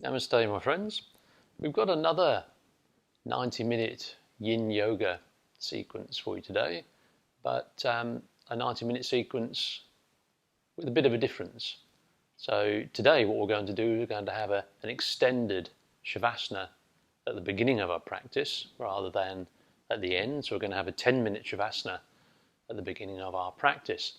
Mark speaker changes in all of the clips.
Speaker 1: Namaste, my friends. We've got another 90-minute Yin Yoga sequence for you today, but a 90-minute sequence with a bit of a difference. So today what we're going to do is we're going to have an extended Shavasana at the beginning of our practice rather than at the end. So we're going to have a 10-minute Shavasana at the beginning of our practice.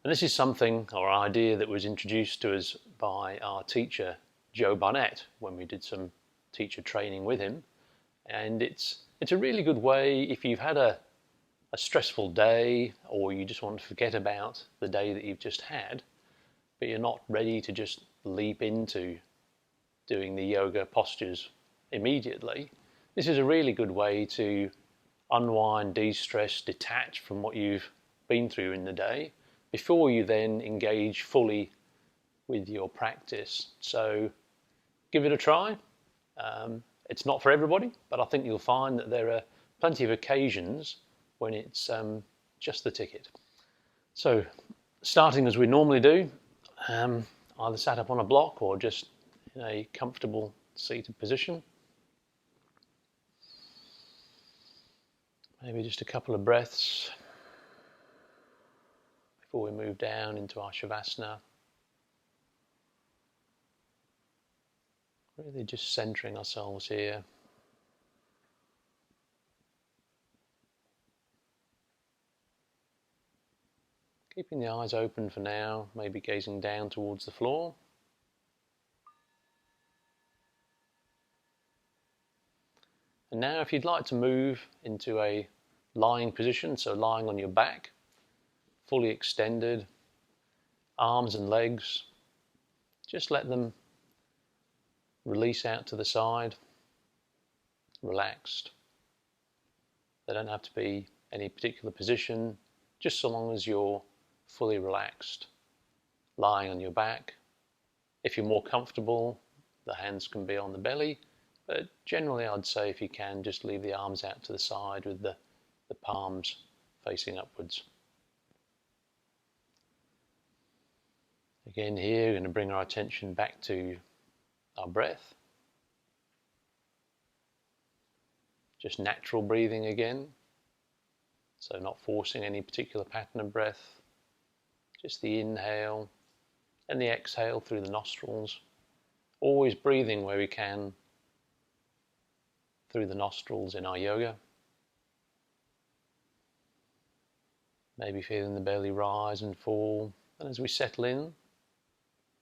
Speaker 1: And this is something or idea that was introduced to us by our teacher, Joe Barnett, when we did some teacher training with him. And it's a really good way if you've had a stressful day or you just want to forget about the day that you've just had, but you're not ready to just leap into doing the yoga postures immediately. This is a really good way to unwind, de-stress, detach from what you've been through in the day before you then engage fully with your practice. So give it a try. It's not for everybody, but I think you'll find that there are plenty of occasions when it's just the ticket. So starting as we normally do, either sat up on a block or just in a comfortable seated position. Maybe just a couple of breaths before we move down into our Shavasana. Really just centering ourselves here. Keeping the eyes open for now, maybe gazing down towards the floor. And now if you'd like to move into a lying position, so lying on your back, fully extended, arms and legs, just let them release out to the side, relaxed. They don't have to be any particular position, just so long as you're fully relaxed, lying on your back. If you're more comfortable, the hands can be on the belly, but generally I'd say if you can, just leave the arms out to the side with the palms facing upwards. Again here, we're going to bring our attention back to our breath. Just natural breathing again. So not forcing any particular pattern of breath. Just the inhale and the exhale through the nostrils. Always breathing where we can through the nostrils in our yoga. Maybe feeling the belly rise and fall. And as we settle in,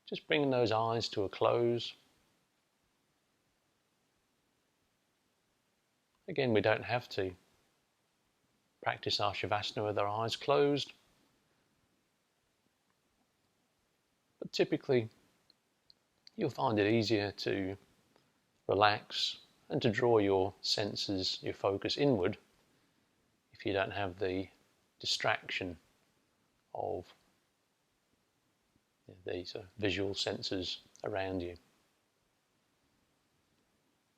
Speaker 1: just bringing those eyes to a close. Again, we don't have to practice our Shavasana with our eyes closed. But typically, you'll find it easier to relax and to draw your senses, your focus inward if you don't have the distraction of these visual senses around you.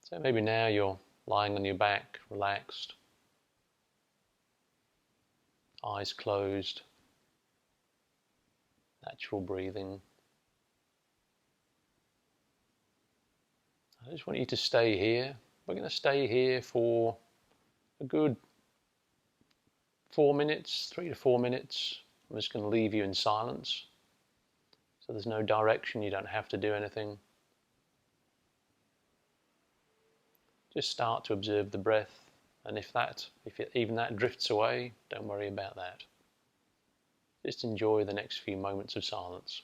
Speaker 1: So maybe now you're lying on your back, relaxed, eyes closed, natural breathing. I just want you to stay here. We're going to stay here for a good 4 minutes, 3 to 4 minutes. I'm just going to leave you in silence. So there's no direction, you don't have to do anything. Just start to observe the breath, and if even that drifts away, don't worry about that. Just enjoy the next few moments of silence.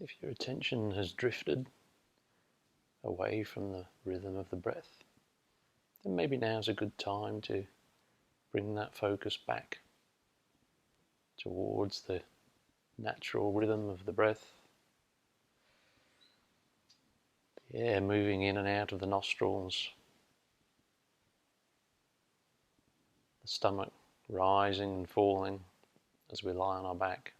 Speaker 1: If your attention has drifted away from the rhythm of the breath, then maybe now's a good time to bring that focus back towards the natural rhythm of the breath. The air moving in and out of the nostrils, the stomach rising and falling as we lie on our back.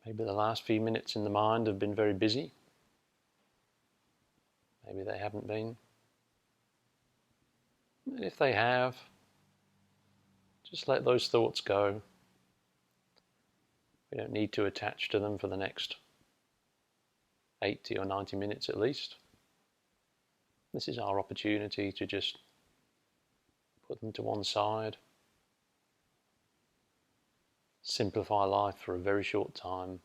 Speaker 1: Maybe the last few minutes in the mind have been very busy. Maybe they haven't been. And if they have, just let those thoughts go. We don't need to attach to them for the next 80 or 90 minutes at least. This is our opportunity to just put them to one side. Simplify life for a very short time.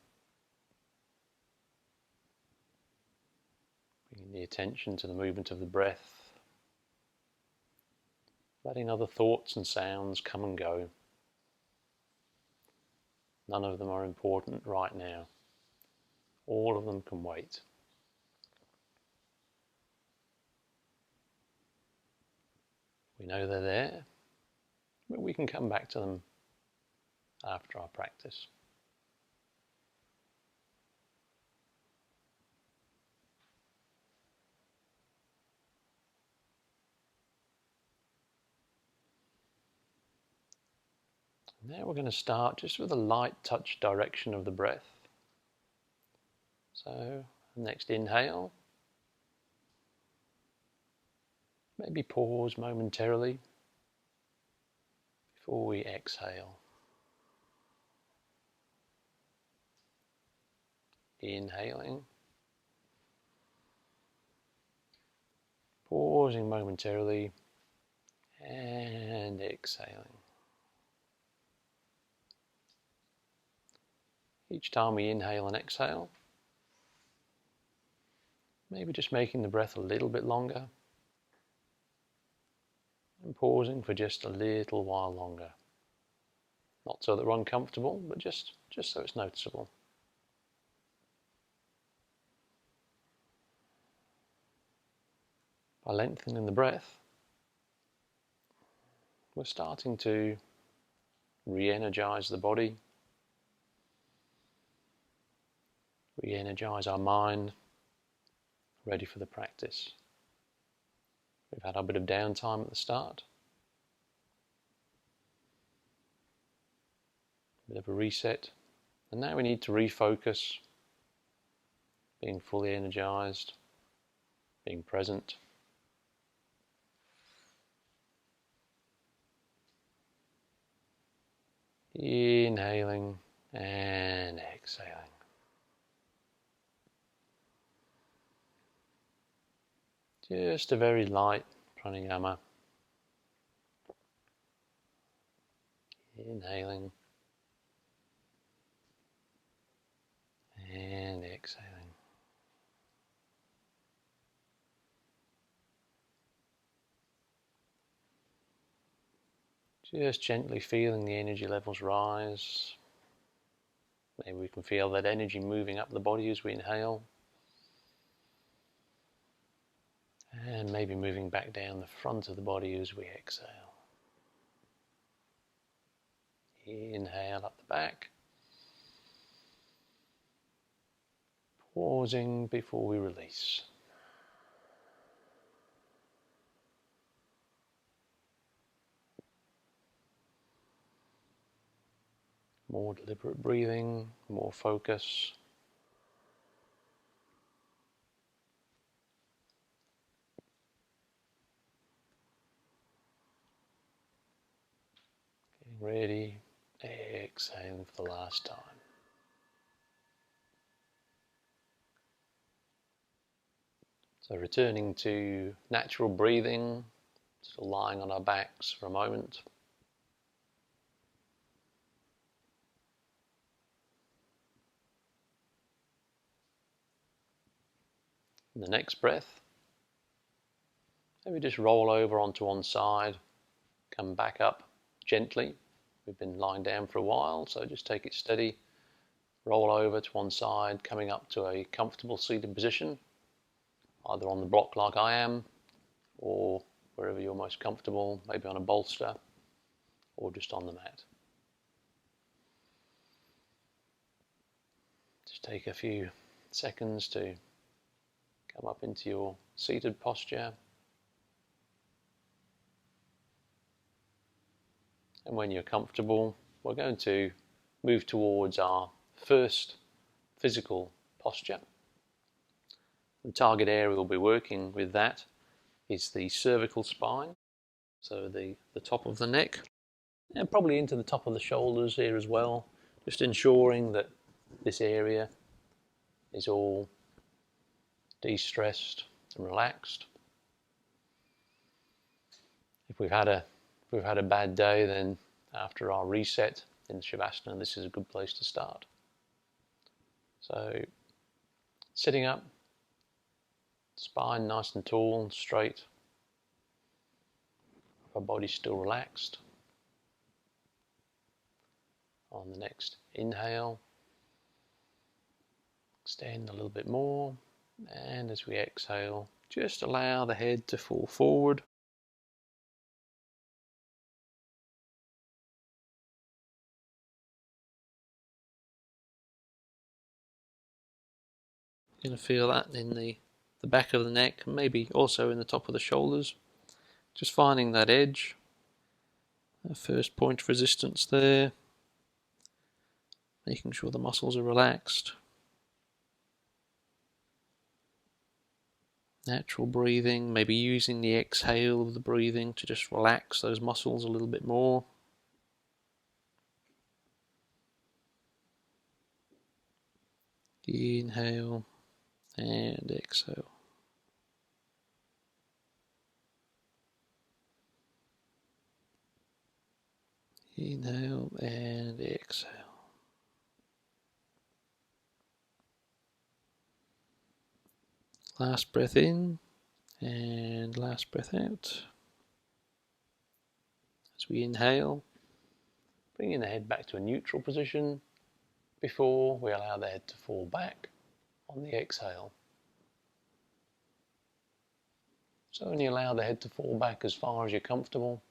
Speaker 1: Bringing the attention to the movement of the breath. Letting other thoughts and sounds come and go. None of them are important right now. All of them can wait. We know they're there, but we can come back to them after our practice. Now we're going to start just with a light touch direction of the breath. So, next inhale. Maybe pause momentarily before we exhale. Inhaling. Pausing momentarily and exhaling. Each time we inhale and exhale, maybe just making the breath a little bit longer and pausing for just a little while longer. Not so that we're uncomfortable, but just so it's noticeable. By lengthening the breath, we're starting to re-energize the body, re-energize our mind, ready for the practice. We've had a bit of downtime at the start, a bit of a reset, and now we need to refocus, being fully energized, being present. Inhaling and exhaling. Just a very light pranayama. Inhaling and exhaling. Just gently feeling the energy levels rise. Maybe we can feel that energy moving up the body as we inhale. And maybe moving back down the front of the body as we exhale. Inhale up the back. Pausing before we release. More deliberate breathing, more focus. Getting ready, exhaling for the last time. So returning to natural breathing, sort of lying on our backs for a moment. In the next breath, maybe just roll over onto one side, come back up gently We've been lying down for a while, so just take it steady. Roll over to one side, coming up to a comfortable seated position, either on the block like I am, or wherever you're most comfortable, maybe on a bolster, or just on the mat. Just take a few seconds to come up into your seated posture. And when you're comfortable, we're going to move towards our first physical posture. The target area we'll be working with that is the cervical spine, so the top of the neck, and probably into the top of the shoulders here as well, just ensuring that this area is all de-stressed and relaxed. If we've had a bad day, then after our reset in Shavasana, this is a good place to start. So sitting up, spine nice and tall and straight, our body's still relaxed. On the next inhale, extend a little bit more, and as we exhale, just allow the head to fall forward. You're going to feel that in the back of the neck, maybe also in the top of the shoulders. Just finding that edge, that first point of resistance there, making sure the muscles are relaxed. Natural breathing, maybe using the exhale of the breathing to just relax those muscles a little bit more. Inhale and exhale. Inhale and exhale. Last breath in and last breath out. As we inhale, bringing the head back to a neutral position before we allow the head to fall back on the exhale. So only allow the head to fall back as far as you're comfortable.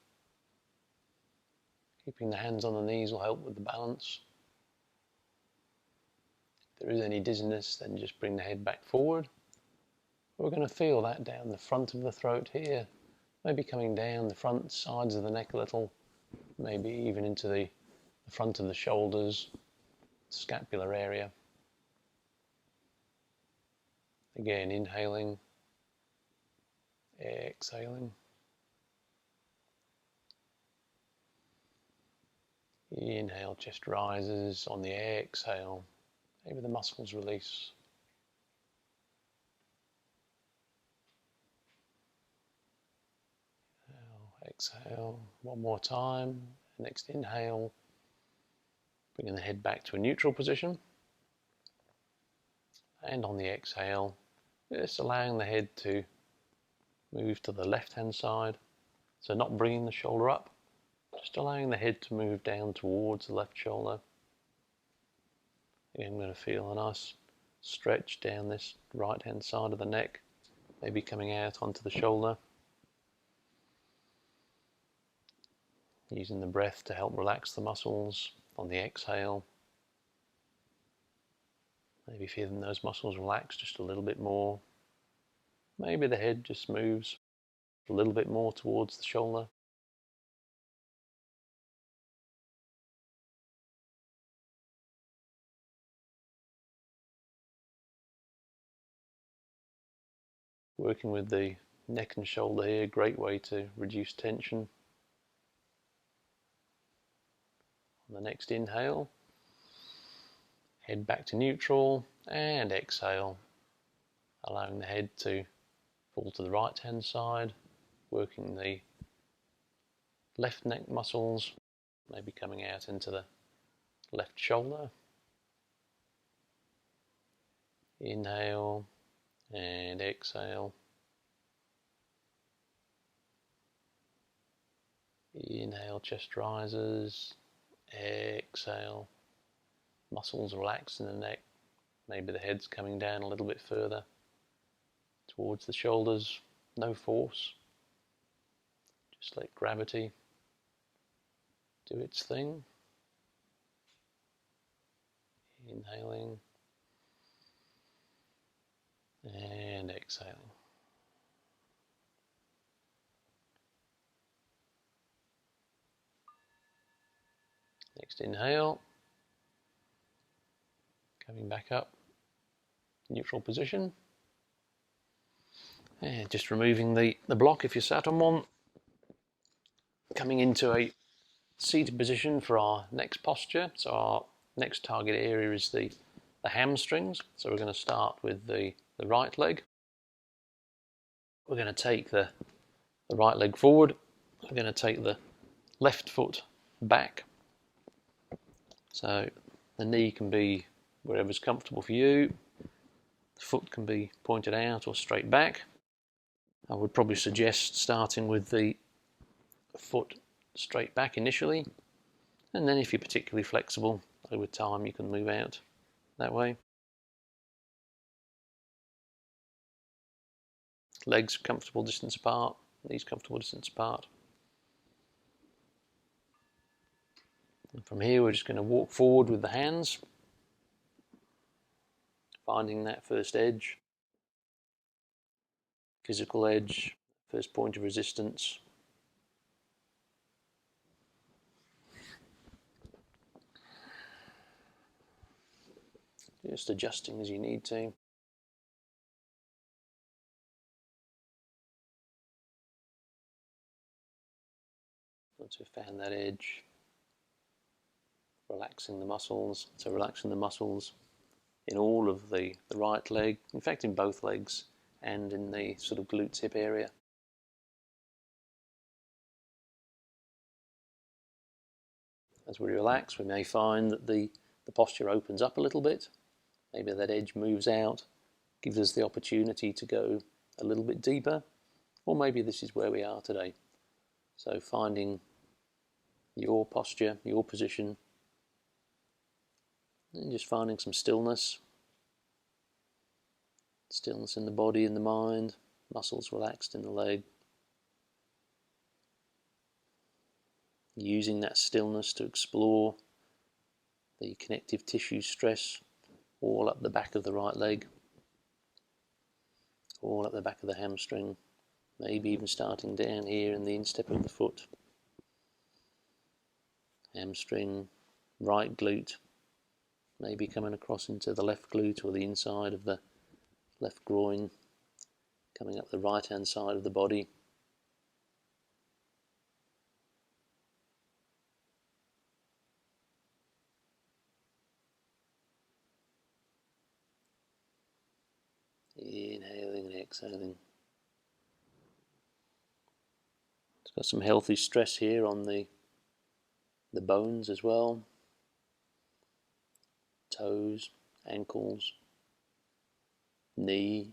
Speaker 1: Keeping the hands on the knees will help with the balance. If there is any dizziness, then just bring the head back forward. We're going to feel that down the front of the throat here, maybe coming down the front sides of the neck a little, maybe even into the front of the shoulders, scapular area. Again, inhaling, exhaling. Inhale, chest rises. On the exhale, maybe the muscles release. Exhale one more time. Next inhale, bringing the head back to a neutral position. And on the exhale, just allowing the head to move to the left hand side. So not bringing the shoulder up, just allowing the head to move down towards the left shoulder. Again, I'm going to feel a nice stretch down this right hand side of the neck, maybe coming out onto the shoulder. Using the breath to help relax the muscles on the exhale. Maybe feeling those muscles relax just a little bit more. Maybe the head just moves a little bit more towards the shoulder. Working with the neck and shoulder here, great way to reduce tension. On the next inhale, head back to neutral, and exhale, allowing the head to fall to the right hand side, working the left neck muscles, maybe coming out into the left shoulder. Inhale and exhale. Inhale, chest rises, Exhale. Muscles relaxed in the neck. Maybe the head's coming down a little bit further towards the shoulders. No force. Just let gravity do its thing. Inhaling and exhaling. Next inhale. Coming back up. Neutral position. And just removing the block if you sat on one. Coming into a seated position for our next posture. So our next target area is the hamstrings. So we're going to start with the right leg. We're going to take the right leg forward. We're going to take the left foot back. So the knee can be wherever's comfortable for you. The foot can be pointed out or straight back. I would probably suggest starting with the foot straight back initially, and then if you're particularly flexible, over time you can move out that way. Legs comfortable distance apart, knees comfortable distance apart. And from here we're just going to walk forward with the hands, finding that first edge, physical edge, first point of resistance. Just adjusting as you need to. Once we've found that edge, relaxing the muscles. So relaxing the muscles in all of the right leg, in fact in both legs, and in the sort of glutes hip area. As we relax, we may find that the posture opens up a little bit. Maybe that edge moves out, gives us the opportunity to go a little bit deeper, or maybe this is where we are today. So finding your posture, your position, and just finding some stillness. Stillness in the body and the mind, muscles relaxed in the leg. Using that stillness to explore the connective tissue stress all up the back of the right leg, all up the back of the hamstring, maybe even starting down here in the instep of the foot. Hamstring, right glute, maybe coming across into the left glute or the inside of the left groin, coming up the right hand side of the body. Inhaling and exhaling. It's got some healthy stress here on the bones as well. Toes, ankles, knee,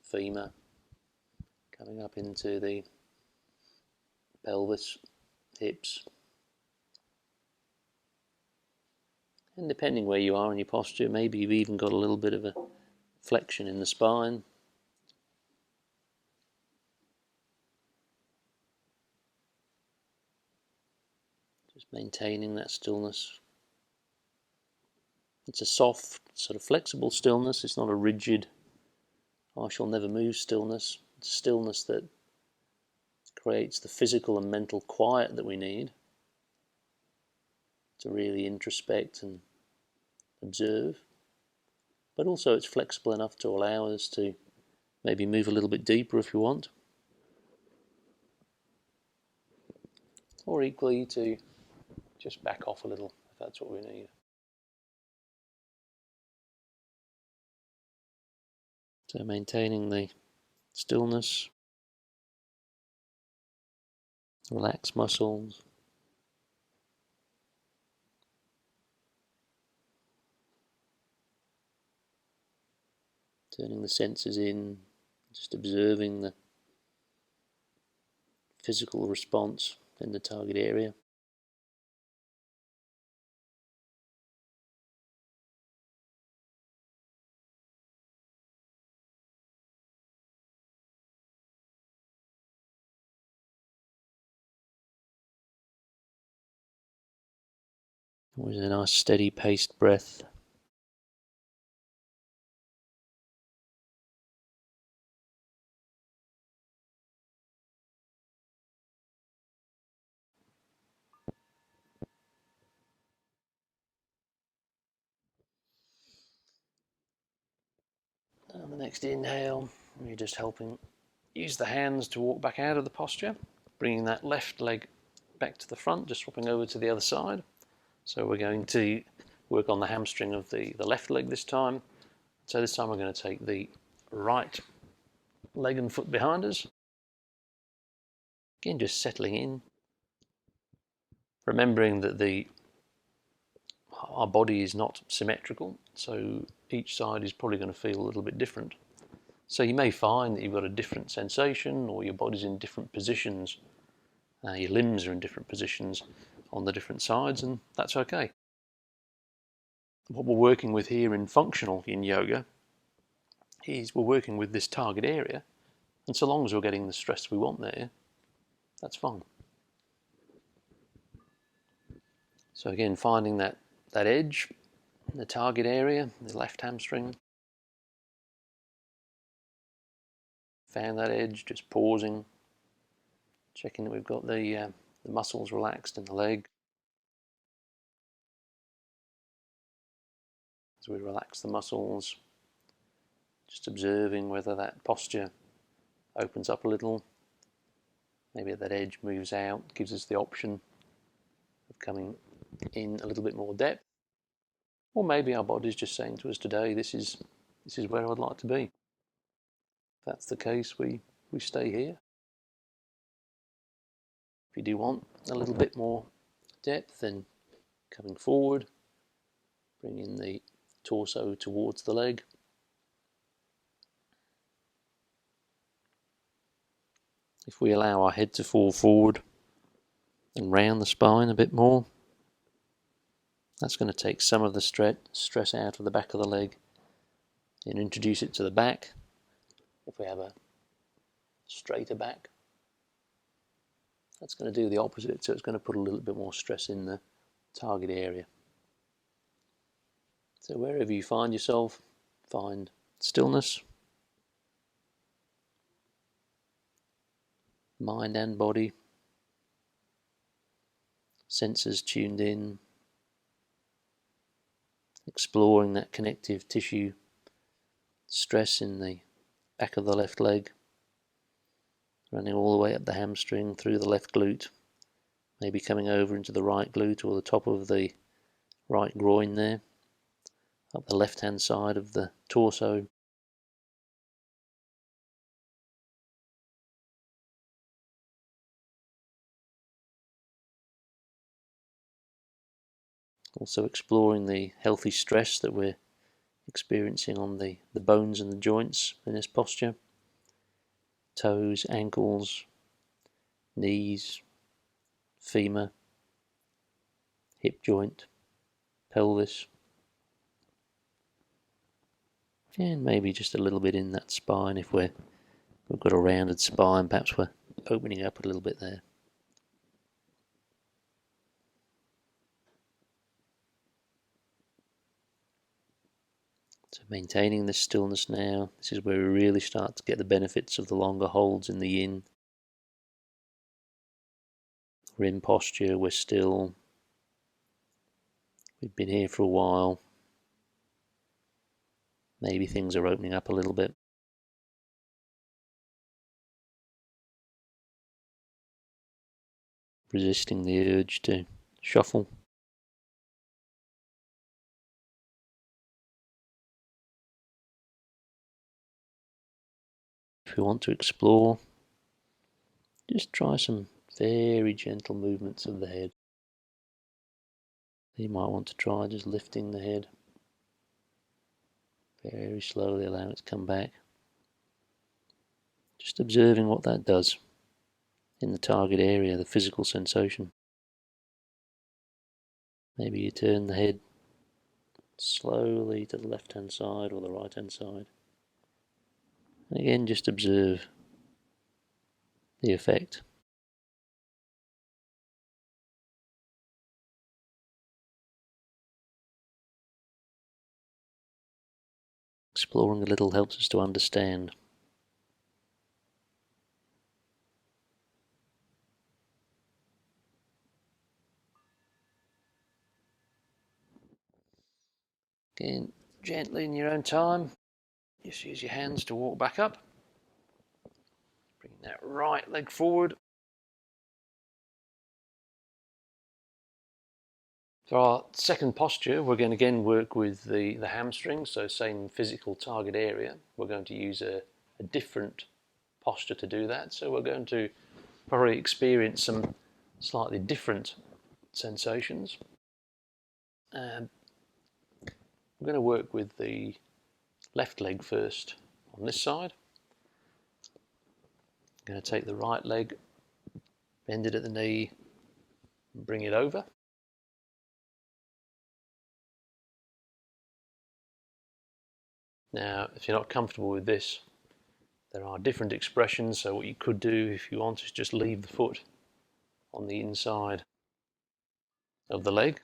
Speaker 1: femur, coming up into the pelvis, hips. And depending where you are in your posture, maybe you've even got a little bit of a flexion in the spine. Just maintaining that stillness. It's a soft, sort of flexible stillness. It's not a rigid, I shall never move stillness. It's a stillness that creates the physical and mental quiet that we need to really introspect and observe. But also it's flexible enough to allow us to maybe move a little bit deeper if you want. Or equally to just back off a little if that's what we need. So maintaining the stillness, relax muscles, turning the senses in, just observing the physical response in the target area. Always a nice steady paced breath. And the next inhale, you're just helping use the hands to walk back out of the posture, bringing that left leg back to the front, just swapping over to the other side. So we're going to work on the hamstring of the left leg this time. So this time we're going to take the right leg and foot behind us. Again, just settling in, remembering that our body is not symmetrical, so each side is probably going to feel a little bit different. So you may find that you've got a different sensation, or your body's in different positions, your limbs are in different positions on the different sides, and that's okay. What we're working with here in functional Yin Yoga is we're working with this target area, and so long as we're getting the stress we want there, that's fine. So again, finding that edge, the target area, the left hamstring. Found that edge, just pausing, checking that we've got the muscles relaxed in the leg. As we relax the muscles, just observing whether that posture opens up a little. Maybe that edge moves out, gives us the option of coming in a little bit more depth. Or maybe our body's just saying to us today, this is where I'd like to be. If that's the case, we stay here. If you do want a little bit more depth, then coming forward, bringing the torso towards the leg. If we allow our head to fall forward and round the spine a bit more, that's going to take some of the stress out of the back of the leg and introduce it to the back. If we have a straighter back, that's going to do the opposite, so it's going to put a little bit more stress in the target area. So wherever you find yourself, find stillness, mind and body, senses tuned in, exploring that connective tissue, stress in the back of the left leg, running all the way up the hamstring, through the left glute, maybe coming over into the right glute or the top of the right groin there, up the left-hand side of the torso. Also exploring the healthy stress that we're experiencing on the bones and the joints in this posture. Toes, ankles, knees, femur, hip joint, pelvis. And maybe just a little bit in that spine if we've got a rounded spine, perhaps we're opening up a little bit there. So maintaining this stillness now, this is where we really start to get the benefits of the longer holds in the yin. We're in posture, we're still, we've been here for a while. Maybe things are opening up a little bit. Resisting the urge to shuffle. If we want to explore, just try some very gentle movements of the head. You might want to try just lifting the head. Very slowly allow it to come back. Just observing what that does in the target area, the physical sensation. Maybe you turn the head slowly to the left-hand side or the right-hand side. And again, just observe the effect. exploring a little helps us to understand. Again, gently in your own time, just use your hands to walk back up. Bring that right leg forward. For our second posture, we're going to again work with the hamstrings, so same physical target area. We're going to use a different posture to do that, so we're going to probably experience some slightly different sensations. And we're going to work with the left leg first on this side. I'm going to take the right leg, bend it at the knee, and bring it over. Now, if you're not comfortable with this, there are different expressions, so what you could do if you want is just leave the foot on the inside of the leg,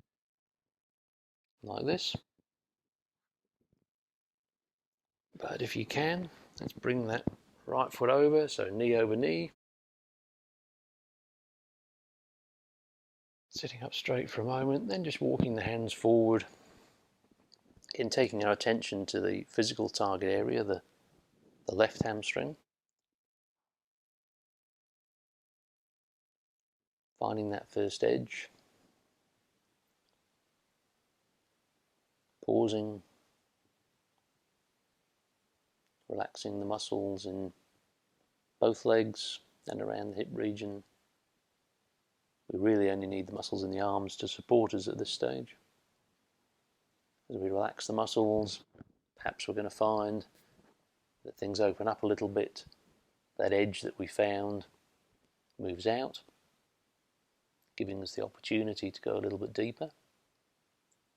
Speaker 1: like this. But if you can, let's bring that right foot over, so knee over knee. Sitting up straight for a moment, then just walking the hands forward. Again, taking our attention to the physical target area, the left hamstring. Finding that first edge. Pausing. Relaxing the muscles in both legs and around the hip region. We really only need the muscles in the arms to support us at this stage. As we relax the muscles, perhaps we're going to find that things open up a little bit. That edge that we found moves out, giving us the opportunity to go a little bit deeper.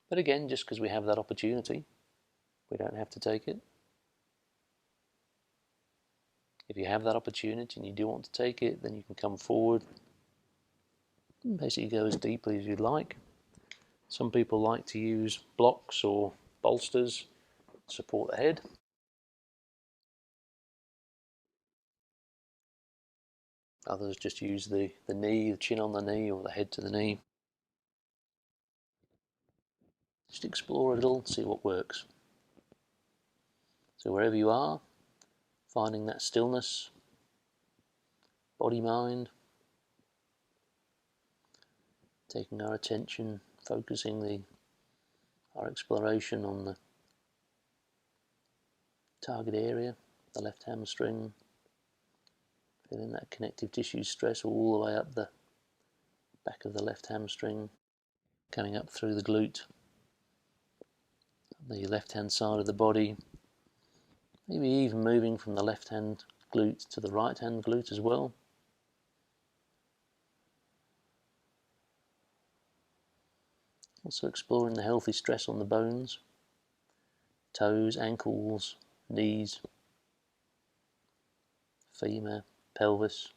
Speaker 1: But again, just because we have that opportunity, we don't have to take it. If you have that opportunity and you do want to take it, then you can come forward and basically go as deeply as you'd like. Some people like to use blocks or bolsters to support the head. Others just use the knee, the chin on the knee, or the head to the knee. Just explore a little, see what works. So wherever you are, finding that stillness, body-mind, taking our attention, focusing our exploration on the target area, the left hamstring, feeling that connective tissue stress all the way up the back of the left hamstring, coming up through the glute, the left hand side of the body, maybe even moving from the left hand glute to the right hand glute as well. Also exploring the healthy stress on the bones, toes, ankles, knees, femur, pelvis,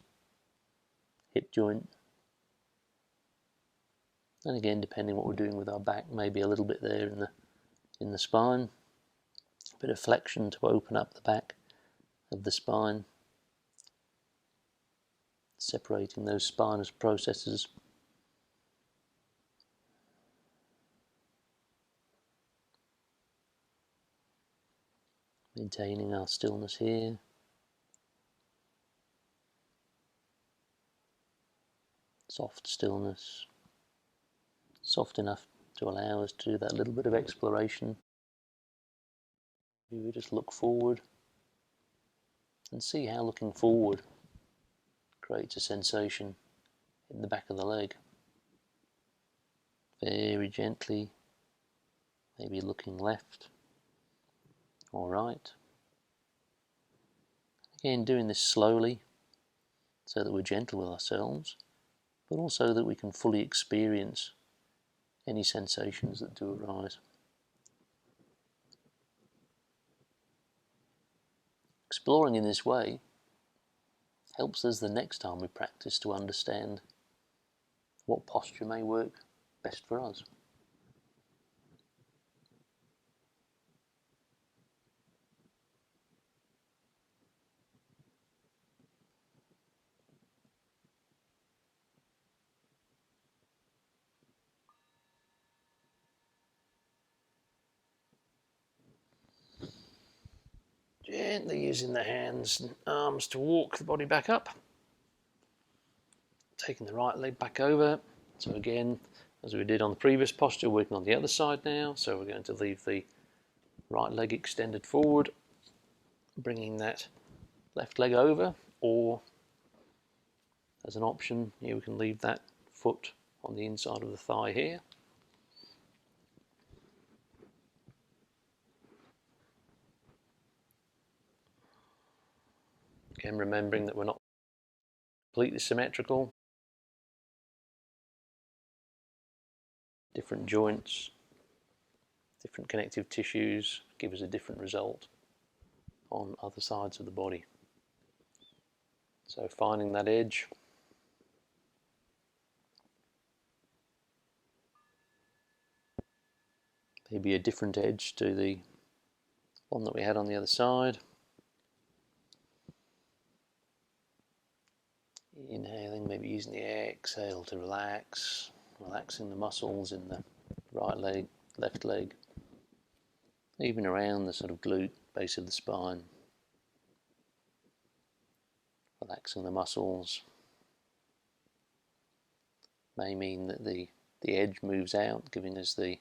Speaker 1: hip joint. And again, depending what we're doing with our back, maybe a little bit there in the spine. A bit of flexion to open up the back of the spine, separating those spinous processes. Maintaining our stillness here. Soft stillness, soft enough to allow us to do that little bit of exploration. We would just look forward and see how looking forward creates a sensation in the back of the leg. Very gently, maybe looking left or right. Again, doing this slowly so that we're gentle with ourselves, but also that we can fully experience any sensations that do arise. Exploring in this way helps us the next time we practice to understand what posture may work best for us. Gently using the hands and arms to walk the body back up. Taking the right leg back over. So again, as we did on the previous posture, working on the other side now. So we're going to leave the right leg extended forward, bringing that left leg over, or as an option, here we can leave that foot on the inside of the thigh here. Again, remembering that we're not completely symmetrical. Different joints, different connective tissues give us a different result on other sides of the body. So finding that edge. Maybe a different edge to the one that we had on the other side. Inhaling, maybe using the exhale to relax, relaxing the muscles in the right leg, left leg, even around the sort of glute base of the spine. Relaxing the muscles may mean that the edge moves out, giving us the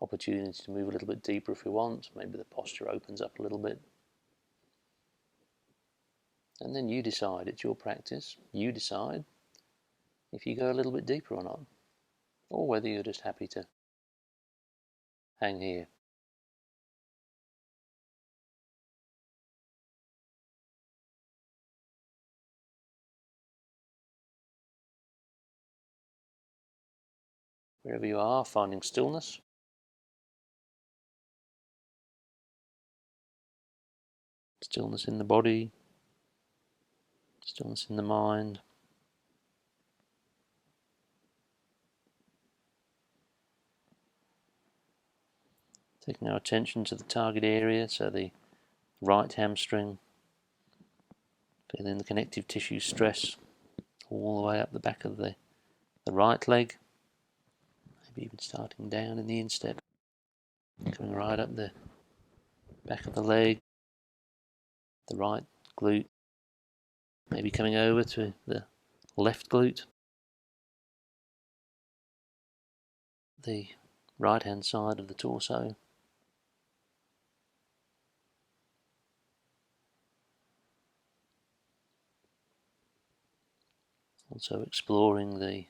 Speaker 1: opportunity to move a little bit deeper if we want. Maybe the posture opens up a little bit. And then you decide, it's your practice, you decide if you go a little bit deeper or not, or whether you're just happy to hang here. Wherever you are, finding stillness. Stillness in the body, stillness in the mind. Taking our attention to the target area, so the right hamstring, feeling the connective tissue stress all the way up the back of the right leg, maybe even starting down in the instep, coming right up the back of the leg, the right glute, maybe coming over to the left glute, the right hand side of the torso. Also exploring the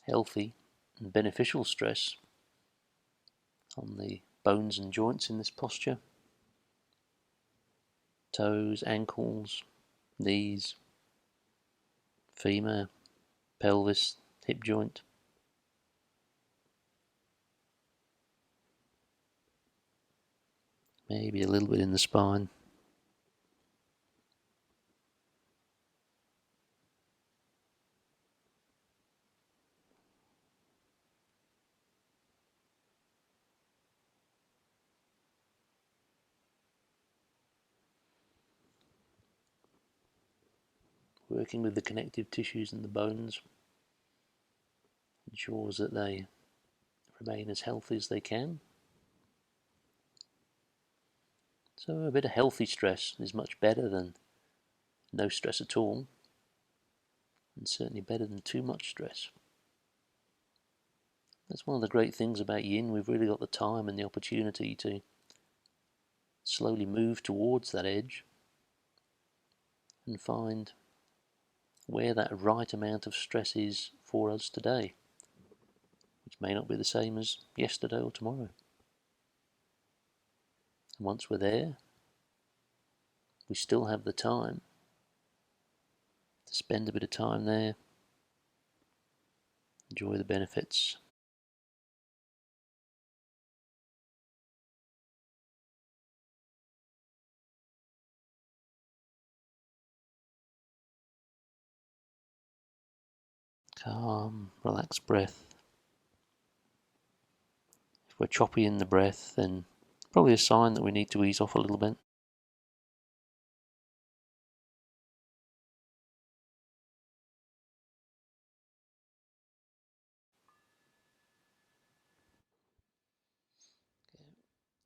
Speaker 1: healthy and beneficial stress on the bones and joints in this posture. Toes, ankles, knees, femur, pelvis, hip joint. Maybe a little bit in the spine. Working with the connective tissues and the bones ensures that they remain as healthy as they can. So a bit of healthy stress is much better than no stress at all, and certainly better than too much stress. That's one of the great things about Yin. We've really got the time and the opportunity to slowly move towards that edge and find where that right amount of stress is for us today, which may not be the same as yesterday or tomorrow. And once we're there, we still have the time to spend a bit of time there, enjoy the benefits. Calm, relaxed breath. If we're choppy in the breath, then probably a sign that we need to ease off a little bit.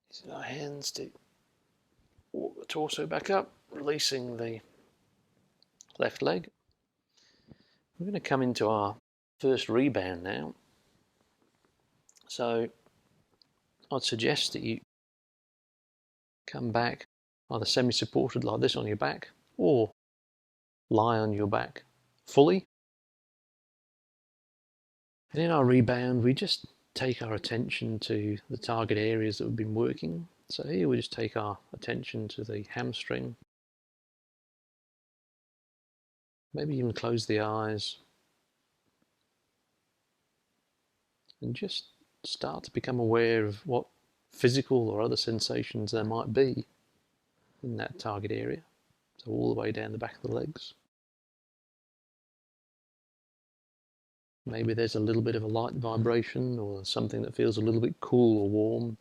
Speaker 1: Using our hands to the torso back up, releasing the left leg. We're going to come into our first rebound now. So I'd suggest that you come back either semi-supported like this on your back, or lie on your back fully. And in our rebound, we just take our attention to the target areas that we've been working. So here we just take our attention to the hamstring. Maybe even close the eyes and just start to become aware of what physical or other sensations there might be in that target area. So all the way down the back of the legs. Maybe there's a little bit of a light vibration or something that feels a little bit cool or warm.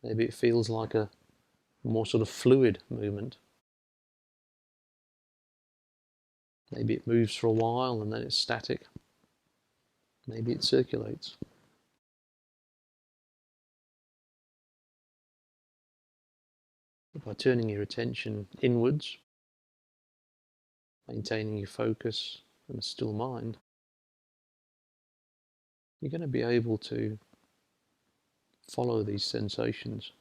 Speaker 1: Maybe it feels like a more sort of fluid movement. Maybe it moves for a while and then it's static. Maybe it circulates. By turning your attention inwards, maintaining your focus and a still mind, you're going to be able to follow these sensations.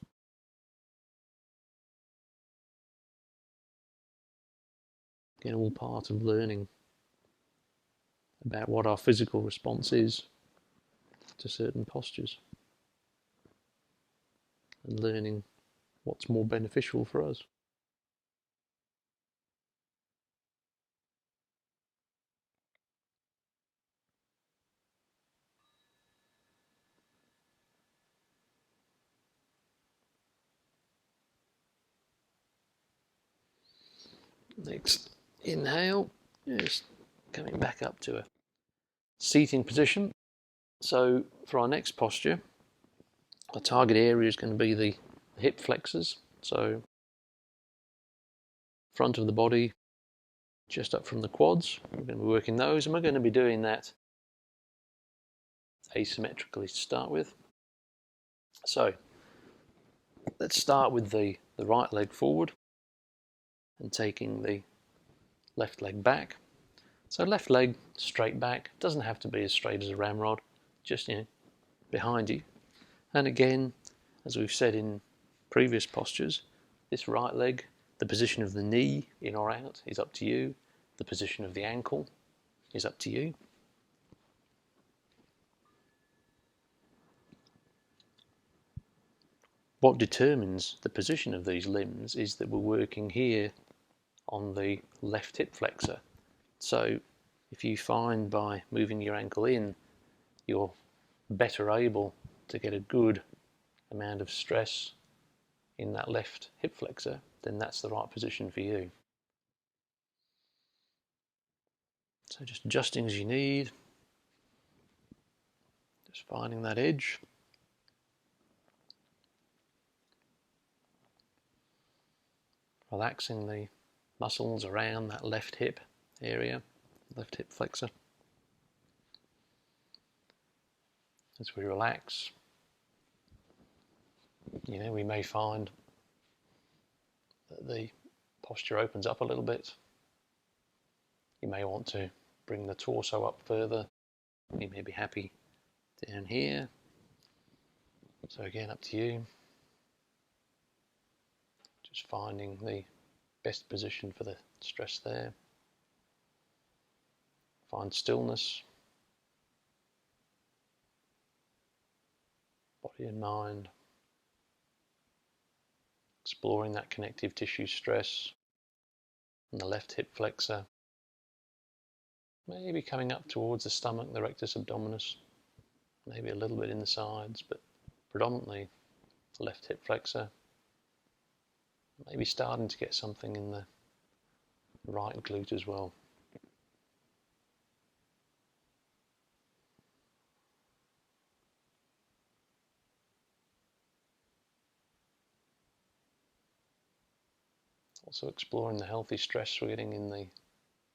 Speaker 1: Again, all part of learning about what our physical response is to certain postures, and learning what's more beneficial for us. Next inhale, just coming back up to a seating position. So for our next posture, our target area is going to be the hip flexors. So front of the body, just up from the quads. We're going to be working those, and we're going to be doing that asymmetrically to start with. So let's start with the right leg forward and taking the left leg back. So left leg straight back, doesn't have to be as straight as a ramrod, just behind you. And again, as we've said in previous postures, this right leg, the position of the knee in or out is up to you. The position of the ankle is up to you. What determines the position of these limbs is that we're working here on the left hip flexor. So if you find by moving your ankle in, you're better able to get a good amount of stress in that left hip flexor, then that's the right position for you. So just adjusting as you need, just finding that edge. Relaxing the muscles around that left hip area, left hip flexor. As we relax, we may find that the posture opens up a little bit. You may want to bring the torso up further. You may be happy down here. So again, up to you. Just finding the best position for the stress there. Find stillness. Body and mind. Exploring that connective tissue stress in the left hip flexor. Maybe coming up towards the stomach, the rectus abdominis. Maybe a little bit in the sides, but predominantly the left hip flexor. Maybe starting to get something in the right glute as well. Also exploring the healthy stress we're getting in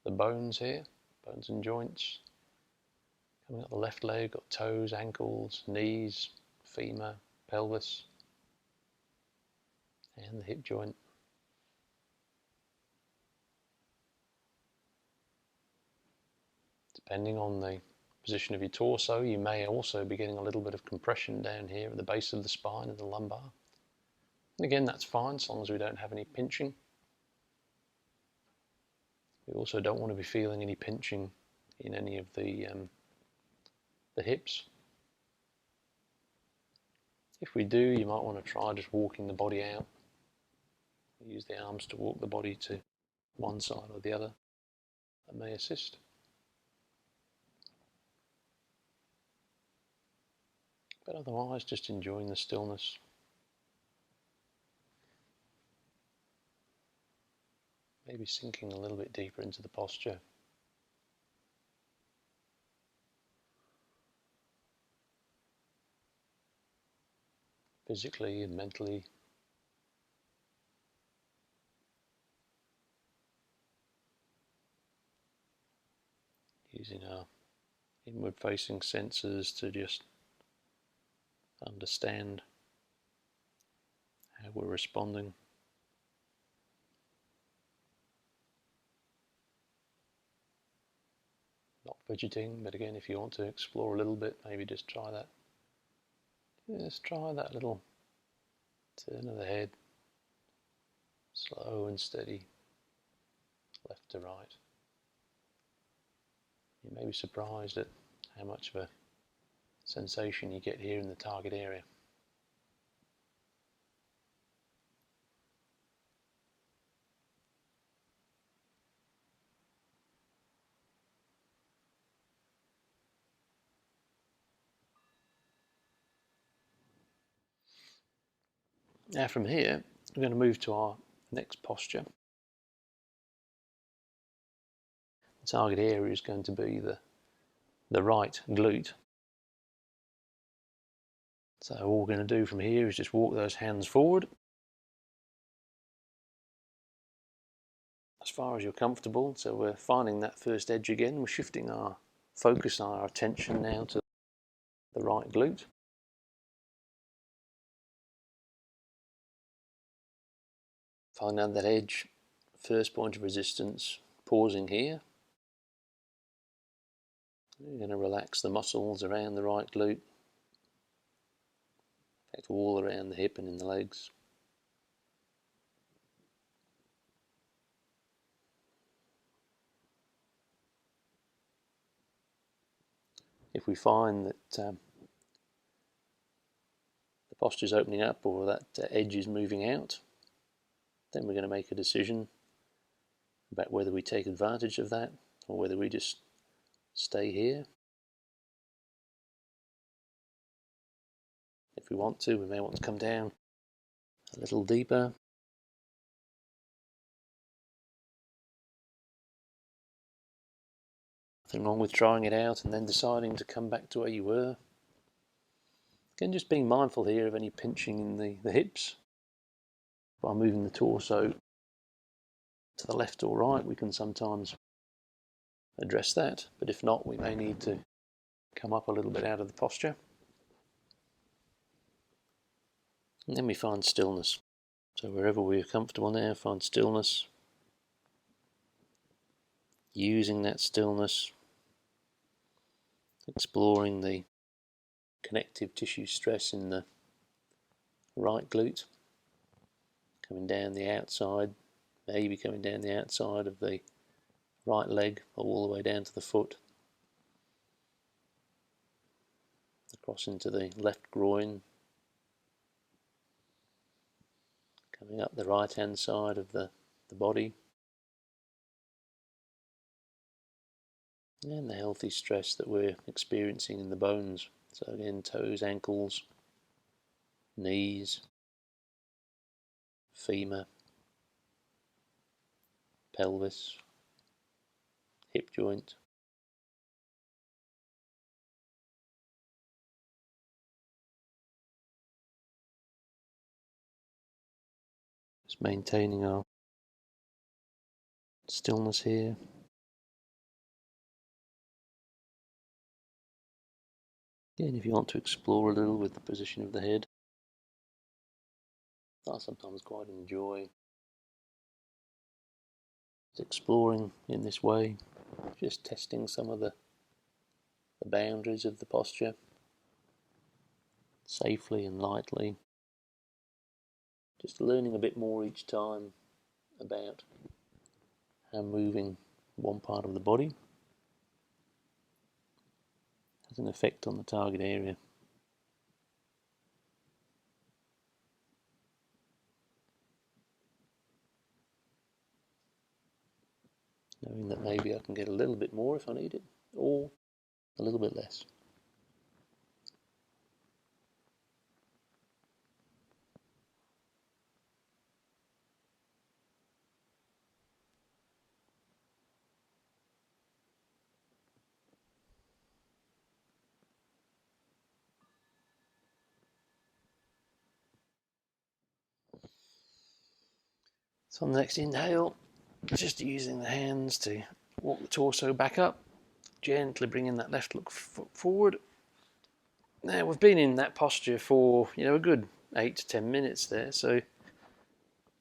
Speaker 1: the bones here, bones and joints. Coming up the left leg, got toes, ankles, knees, femur, pelvis, and the hip joint. Depending on the position of your torso, you may also be getting a little bit of compression down here at the base of the spine and the lumbar. And again, that's fine as long as we don't have any pinching. We also don't want to be feeling any pinching in any of the hips. If we do, you might want to try just walking the body out. Use the arms to walk the body to one side or the other. That may assist. But otherwise, just enjoying the stillness. Maybe sinking a little bit deeper into the posture. Physically and mentally. Using our inward-facing senses to just understand how we're responding. Not fidgeting, but again, if you want to explore a little bit, maybe just try that. Just try that little turn of the head, slow and steady, left to right. You may be surprised at how much of a sensation you get here in the target area. Now from here, we're going to move to our next posture. The target area is going to be the right glute. So all we're going to do from here is just walk those hands forward as far as you're comfortable. So we're finding that first edge again. We're shifting our focus, our attention now to the right glute. Find out that edge, first point of resistance, pausing here. You're going to relax the muscles around the right glute, in fact all around the hip and in the legs. If we find that the posture is opening up or that edge is moving out, then we're going to make a decision about whether we take advantage of that or whether we just stay here. If we want to, we may want to come down a little deeper. Nothing wrong with trying it out and then deciding to come back to where you were. Again, just being mindful here of any pinching in the hips. By moving the torso to the left or right, we can sometimes address that, but if not, we may need to come up a little bit out of the posture. And then we find stillness. So wherever we're comfortable now, find stillness. Using that stillness, exploring the connective tissue stress in the right glute, coming down the outside, maybe coming down the outside of the right leg all the way down to the foot, across into the left groin, coming up the right hand side of the body, and the healthy stress that we're experiencing in the bones. So again, toes, ankles, knees, femur, pelvis, hip joint. Just maintaining our stillness here. Again, if you want to explore a little with the position of the head, I sometimes quite enjoy exploring in this way, just testing some of the the boundaries of the posture safely and lightly. Just learning a bit more each time about how moving one part of the body has an effect on the target area. Knowing that maybe I can get a little bit more if I need it, or a little bit less. So on the next inhale, just using the hands to walk the torso back up, gently bringing that left foot forward. Now we've been in that posture for a good 8 to 10 minutes there, so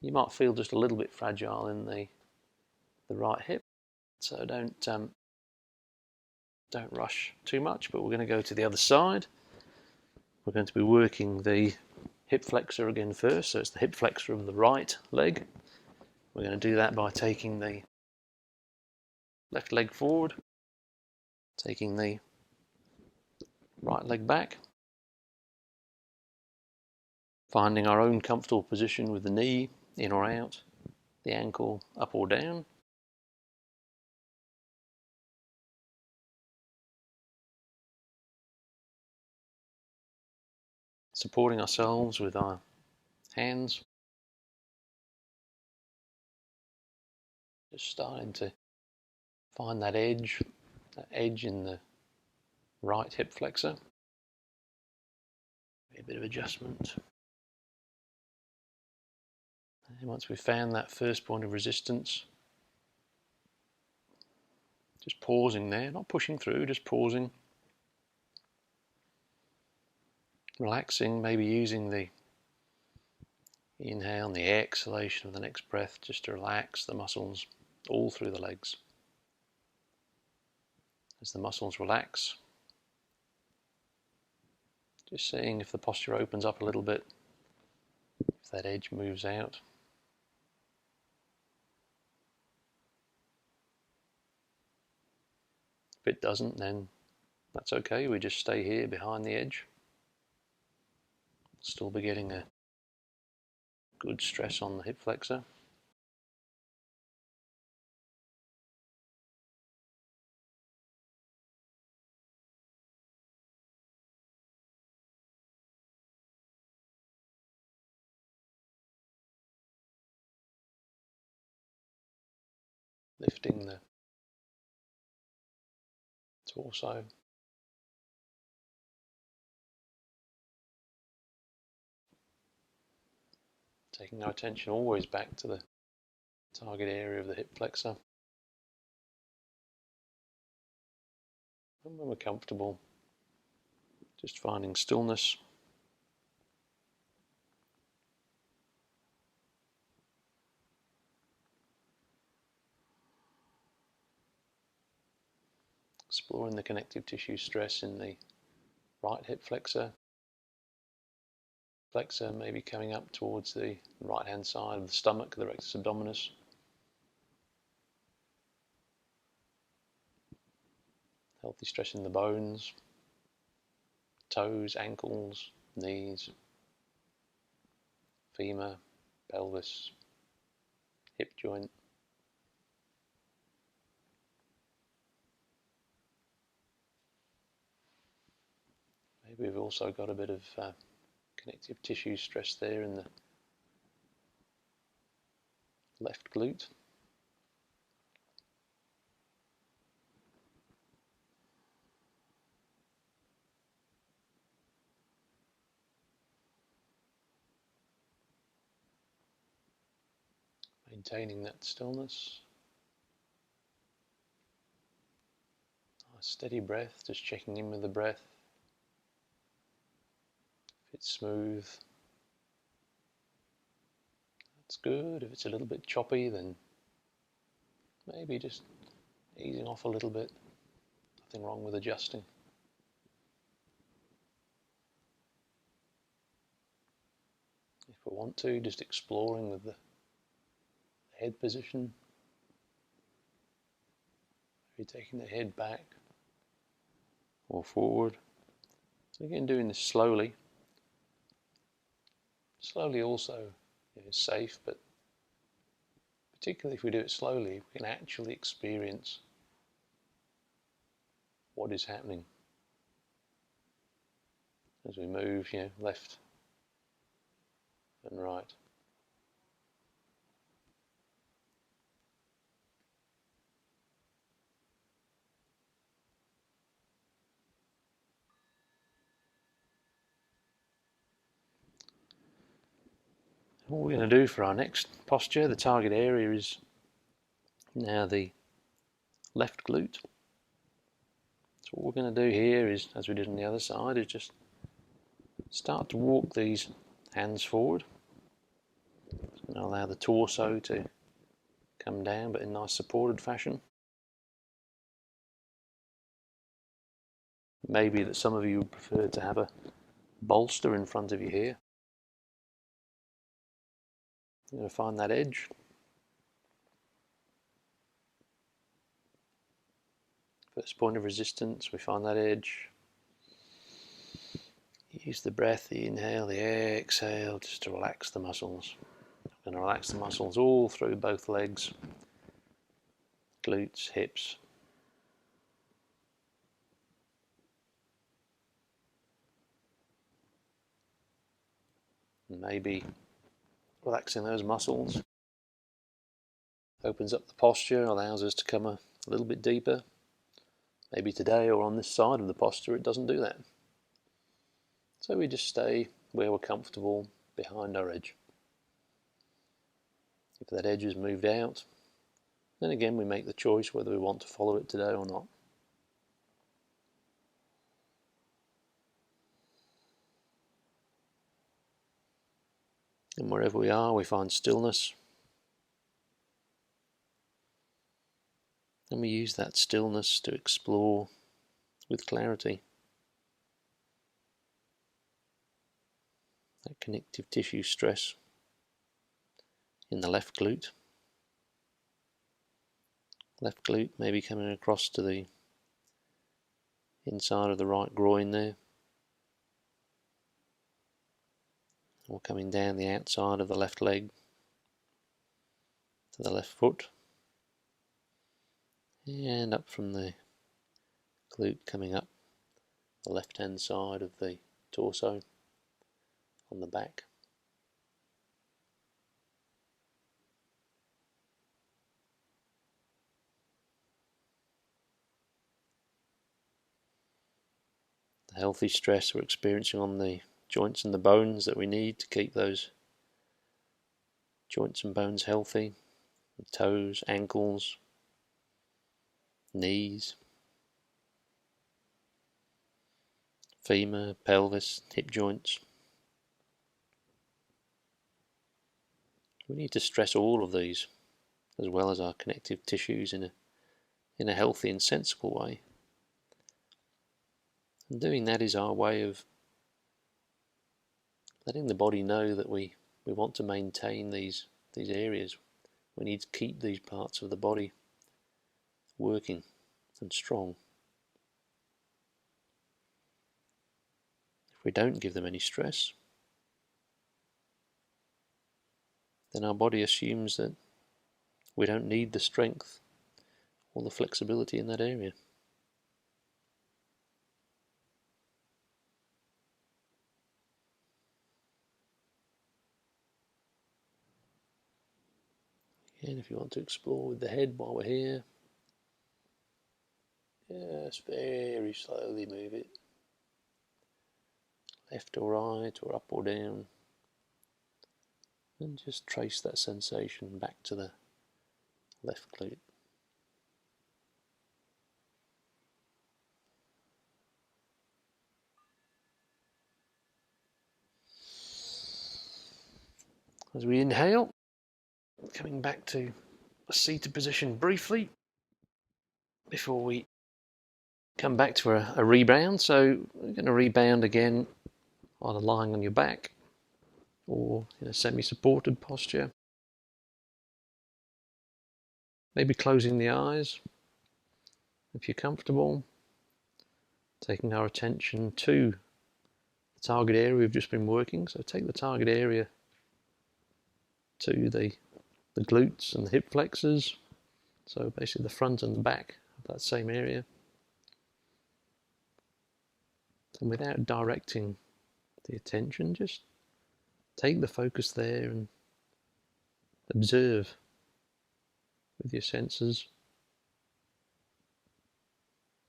Speaker 1: you might feel just a little bit fragile in the right hip. So don't rush too much, but we're going to go to the other side. We're going to be working the hip flexor again first, so it's the hip flexor of the right leg. We're going to do that by taking the left leg forward, taking the right leg back, finding our own comfortable position with the knee in or out, the ankle up or down. Supporting ourselves with our hands. Just starting to find that edge in the right hip flexor. A bit of adjustment. And once we've found that first point of resistance, just pausing there, not pushing through, just pausing. Relaxing, maybe using the inhale and the exhalation of the next breath just to relax the muscles all through the legs. As the muscles relax, just seeing if the posture opens up a little bit, if that edge moves out. If it doesn't, then that's okay, we just stay here behind the edge. Still be getting a good stress on the hip flexor. Lifting the torso. Taking our attention always back to the target area of the hip flexor. And when we're comfortable, just finding stillness. Exploring the connective tissue stress in the right hip flexor. Flexor maybe coming up towards the right hand side of the stomach, the rectus abdominis. Healthy stress in the bones, toes, ankles, knees, femur, pelvis, hip joint. Maybe we've also got a bit of connective tissue stress there in the left glute. Maintaining that stillness. A steady breath, just checking in with the breath. If it's smooth, that's good. If it's a little bit choppy, then maybe just easing off a little bit. Nothing wrong with adjusting. if we want to, just exploring with the head position. Maybe taking the head back or forward. So again, doing this slowly. Slowly also is safe, but particularly if we do it slowly, we can actually experience what is happening as we move, left and right. What we're going to do for our next posture, the target area is now the left glute. So what we're going to do here is, as we did on the other side, is just start to walk these hands forward. And allow the torso to come down, but in a nice supported fashion. Maybe that some of you would prefer to have a bolster in front of you here. You're going to find that edge. First point of resistance, we find that edge. Use the breath, the inhale, the exhale, just to relax the muscles. We're going to relax the muscles all through both legs, glutes, hips. And maybe relaxing those muscles opens up the posture, allows us to come a little bit deeper. Maybe today or on this side of the posture it doesn't do that. So we just stay where we're comfortable behind our edge. If that edge is moved out, then again we make the choice whether we want to follow it today or not. And wherever we are, we find stillness. And we use that stillness to explore with clarity that connective tissue stress in the left glute. Left glute maybe coming across to the inside of the right groin there, or coming down the outside of the left leg to the left foot, and up from the glute coming up the left hand side of the torso on the back. The healthy stress we're experiencing on the joints and the bones that we need to keep those joints and bones healthy, the toes, ankles, knees, femur, pelvis, hip joints. We need to stress all of these, as well as our connective tissues, in a healthy and sensible way. And doing that is our way of letting the body know that we want to maintain these areas. We need to keep these parts of the body working and strong. If we don't give them any stress, then our body assumes that we don't need the strength or the flexibility in that area. And if you want to explore with the head while we're here, just very slowly move it left or right or up or down, and just trace that sensation back to the left glute. As we inhale, coming back to a seated position briefly before we come back to a rebound. So we're going to rebound again, either lying on your back or in a semi-supported posture. Maybe closing the eyes if you're comfortable, taking our attention to the target area we've just been working. So take the target area to the glutes and the hip flexors, so basically the front and the back of that same area. And without directing the attention, just take the focus there and observe with your senses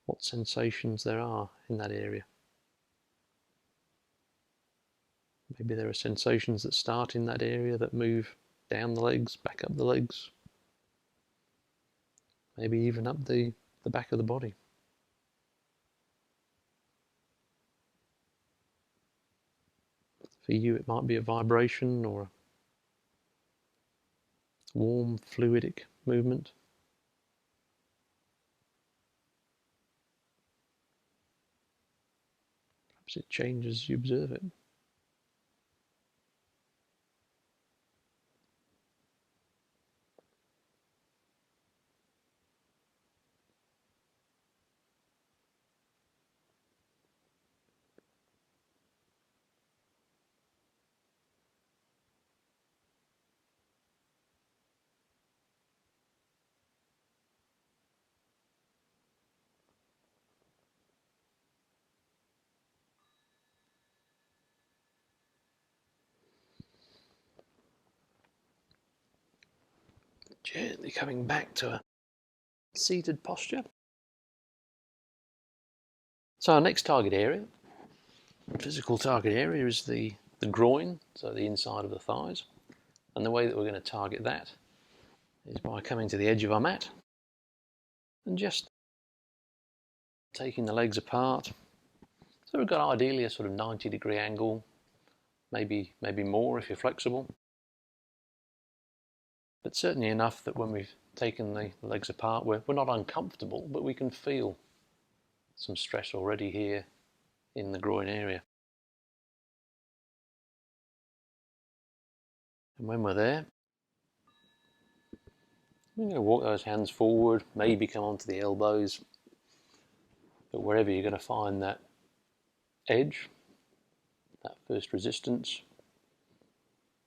Speaker 1: what sensations there are in that area. Maybe there are sensations that start in that area that move down the legs, back up the legs, maybe even up the back of the body. For you, it might be a vibration or a warm, fluidic movement. Perhaps it changes as you observe it. Gently coming back to a seated posture. So our next target area, physical target area, is the groin, so the inside of the thighs. And the way that we're going to target that is by coming to the edge of our mat and just taking the legs apart. So we've got ideally a sort of 90-degree angle, maybe more if you're flexible. But certainly enough that when we've taken the legs apart, we're not uncomfortable, but we can feel some stress already here in the groin area. And when we're there, we're going to walk those hands forward, maybe come onto the elbows, but wherever you're going to find that edge, that first resistance,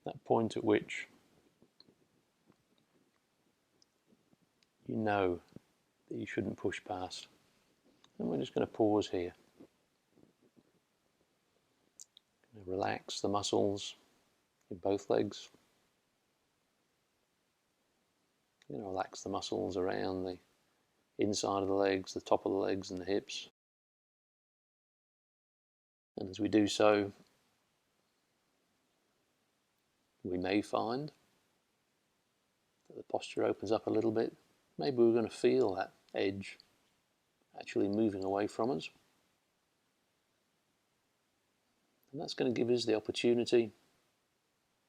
Speaker 1: that point at which you know that you shouldn't push past. And we're just going to pause here. Relax the muscles in both legs. You're going to relax the muscles around the inside of the legs, the top of the legs and the hips. And as we do so, we may find that the posture opens up a little bit. Maybe we're going to feel that edge actually moving away from us. And that's going to give us the opportunity,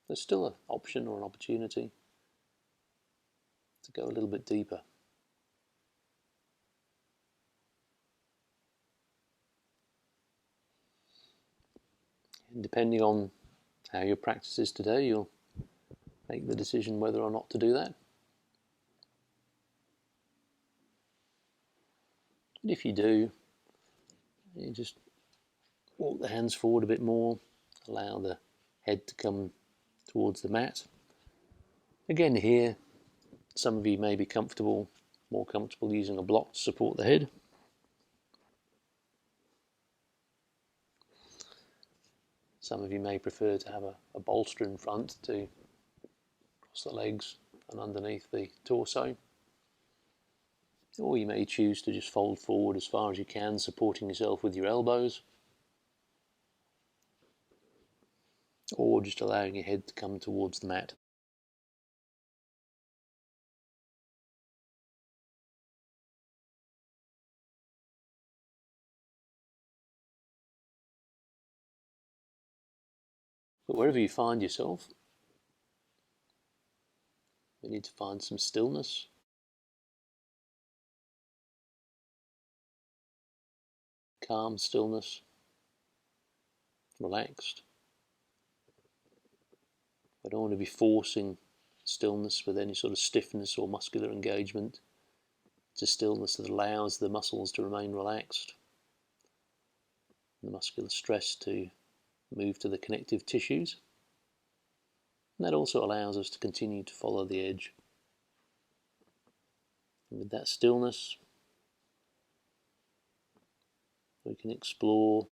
Speaker 1: there's still an option or an opportunity, to go a little bit deeper. And depending on how your practice is today, you'll make the decision whether or not to do that. And if you do, you just walk the hands forward a bit more, allow the head to come towards the mat. Again here, some of you may be more comfortable using a block to support the head. Some of you may prefer to have a bolster in front to cross the legs and underneath the torso. Or you may choose to just fold forward as far as you can, supporting yourself with your elbows. Or just allowing your head to come towards the mat. But wherever you find yourself, you need to find some stillness. Calm stillness. Relaxed. I don't want to be forcing stillness with any sort of stiffness or muscular engagement. It's a stillness that allows the muscles to remain relaxed, the muscular stress to move to the connective tissues. And that also allows us to continue to follow the edge. And with that stillness, we can explore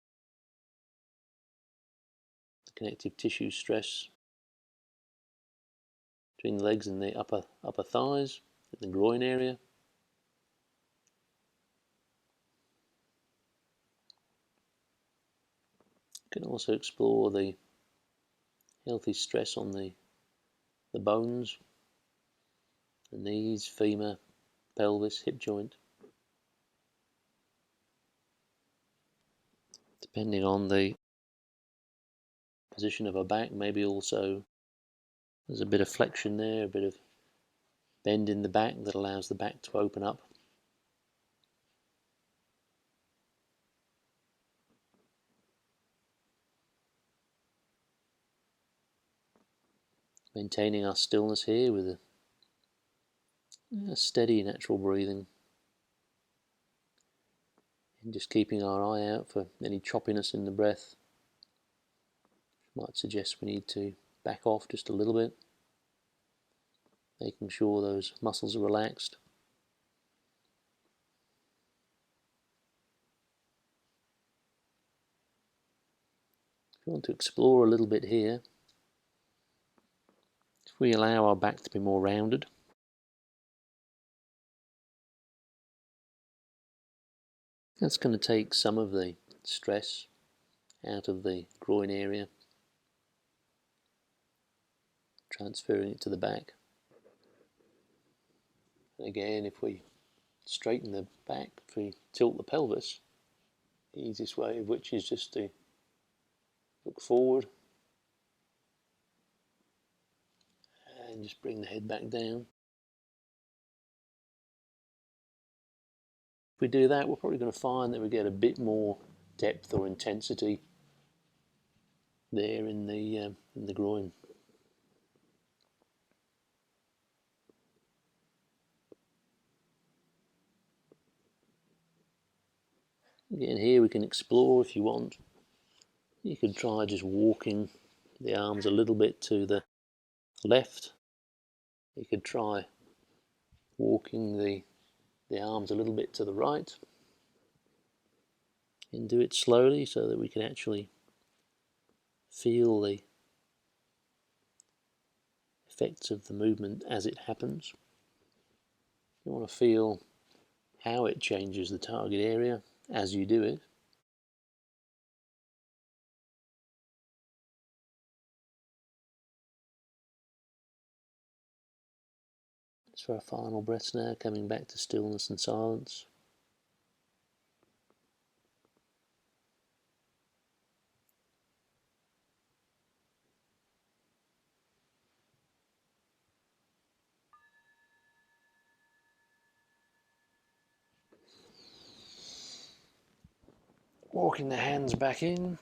Speaker 1: the connective tissue stress between the legs and the upper thighs, in the groin area. You can also explore the healthy stress on the bones, the knees, femur, pelvis, hip joint. Depending on the position of our back, maybe also there's a bit of flexion there, a bit of bend in the back that allows the back to open up. Maintaining our stillness here with a steady natural breathing, and just keeping our eye out for any choppiness in the breath. Might suggest we need to back off just a little bit, making sure those muscles are relaxed. If we want to explore a little bit here, if we allow our back to be more rounded, that's going to take some of the stress out of the groin area, transferring it to the back. And again, if we straighten the back, if we tilt the pelvis, the easiest way of which is just to look forward and just bring the head back down. If we do that, we're probably going to find that we get a bit more depth or intensity there in the groin. Again, here we can explore if you want. You could try just walking the arms a little bit to the left. You could try walking the arms a little bit to the right, and do it slowly so that we can actually feel the effects of the movement as it happens. You want to feel how it changes the target area as you do it. Just for our final breaths now, coming back to stillness and silence. Walking the hands back in.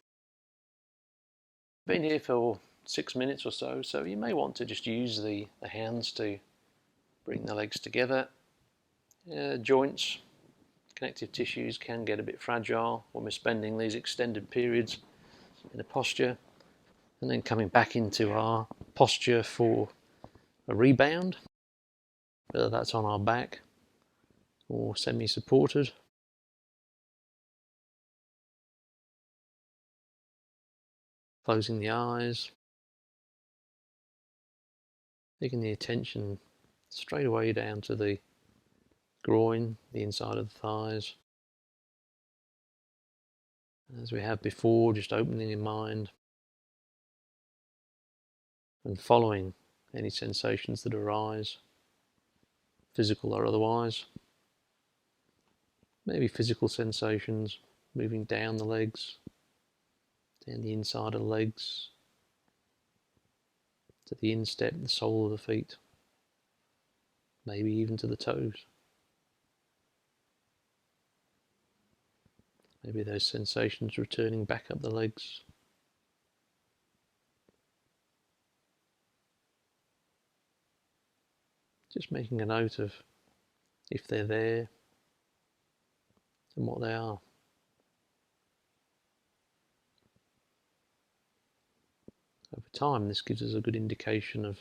Speaker 1: Been here for 6 minutes or so, so you may want to just use the hands to bring the legs together. Joints, connective tissues can get a bit fragile when we're spending these extended periods in a posture, and then coming back into our posture for a rebound, whether that's on our back or semi-supported. Closing the eyes, taking the attention straight away down to the groin, the inside of the thighs. As we have before, just opening in mind and following any sensations that arise, physical or otherwise. Maybe physical sensations, moving down the legs, down the inside of the legs, to the instep, the sole of the feet, maybe even to the toes. Maybe those sensations returning back up the legs. Just making a note of if they're there and what they are. Over time, this gives us a good indication of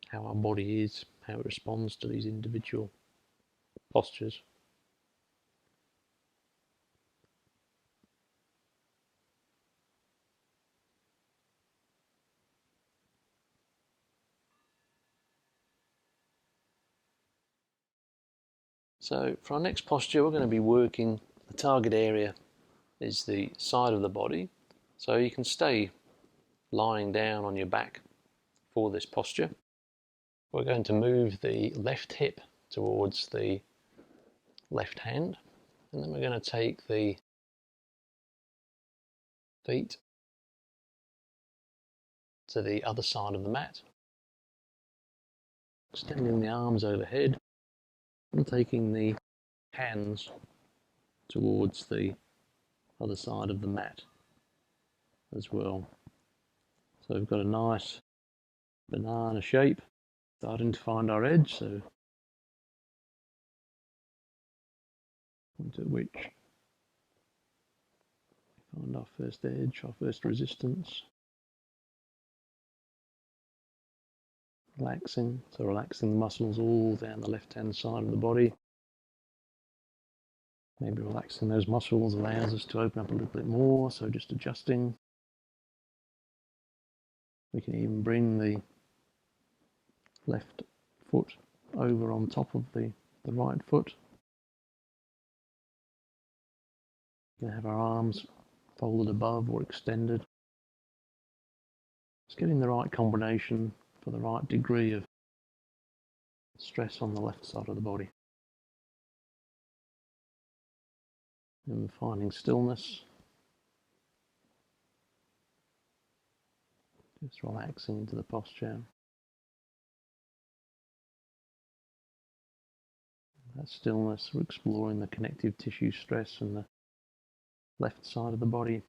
Speaker 1: how our body is, how it responds to these individual postures. So for our next posture, we're going to be working, the target area is the side of the body. So you can stay lying down on your back for this posture. We're going to move the left hip towards the left hand, and then we're going to take the feet to the other side of the mat, extending the arms overhead and taking the hands towards the other side of the mat as well. So we've got a nice banana shape, starting to find our edge, so point at which we find our first edge, our first resistance. Relaxing, so relaxing the muscles all down the left hand side of the body. Maybe relaxing those muscles allows us to open up a little bit more, so just adjusting. We can even bring the left foot over on top of the right foot. We can have our arms folded above or extended. Just getting the right combination for the right degree of stress on the left side of the body. And finding stillness. Just relaxing into the posture. That stillness, we're exploring the connective tissue stress in the left side of the body.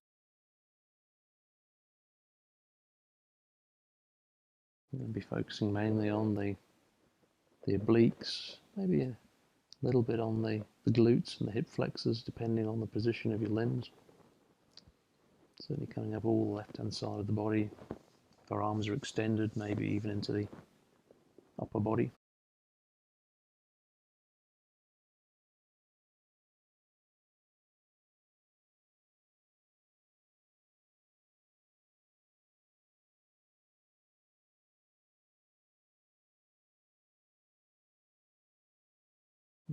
Speaker 1: We're going to be focusing mainly on the obliques, maybe a little bit on the glutes and the hip flexors, depending on the position of your limbs. Certainly coming up all the left-hand side of the body. If our arms are extended, maybe even into the upper body.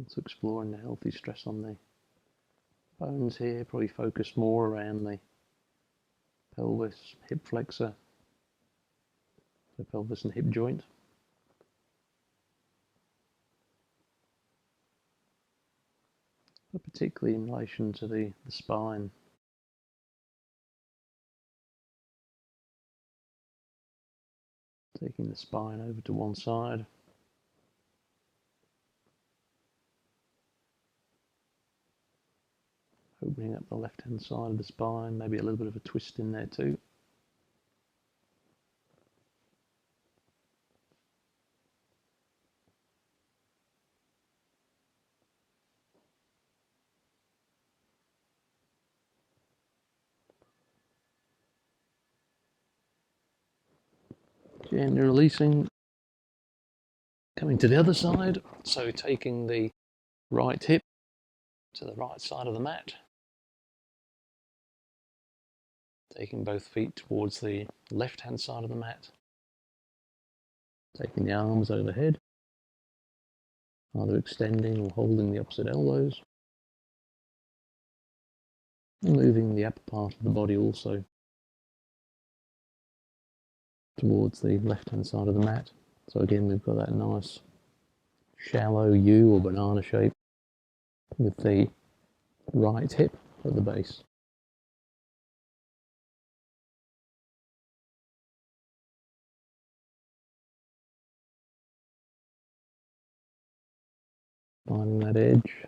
Speaker 1: So exploring the healthy stress on the bones here, probably focus more around the pelvis, hip flexor, the pelvis and hip joint. But particularly in relation to the spine. Taking the spine over to one side. Opening up the left-hand side of the spine, maybe a little bit of a twist in there too. Gently releasing, coming to the other side, so taking the right hip to the right side of the mat. Taking both feet towards the left-hand side of the mat. Taking the arms overhead, either extending or holding the opposite elbows. And moving the upper part of the body also towards the left-hand side of the mat. So again, we've got that nice shallow U or banana shape with the right hip at the base. Finding that edge.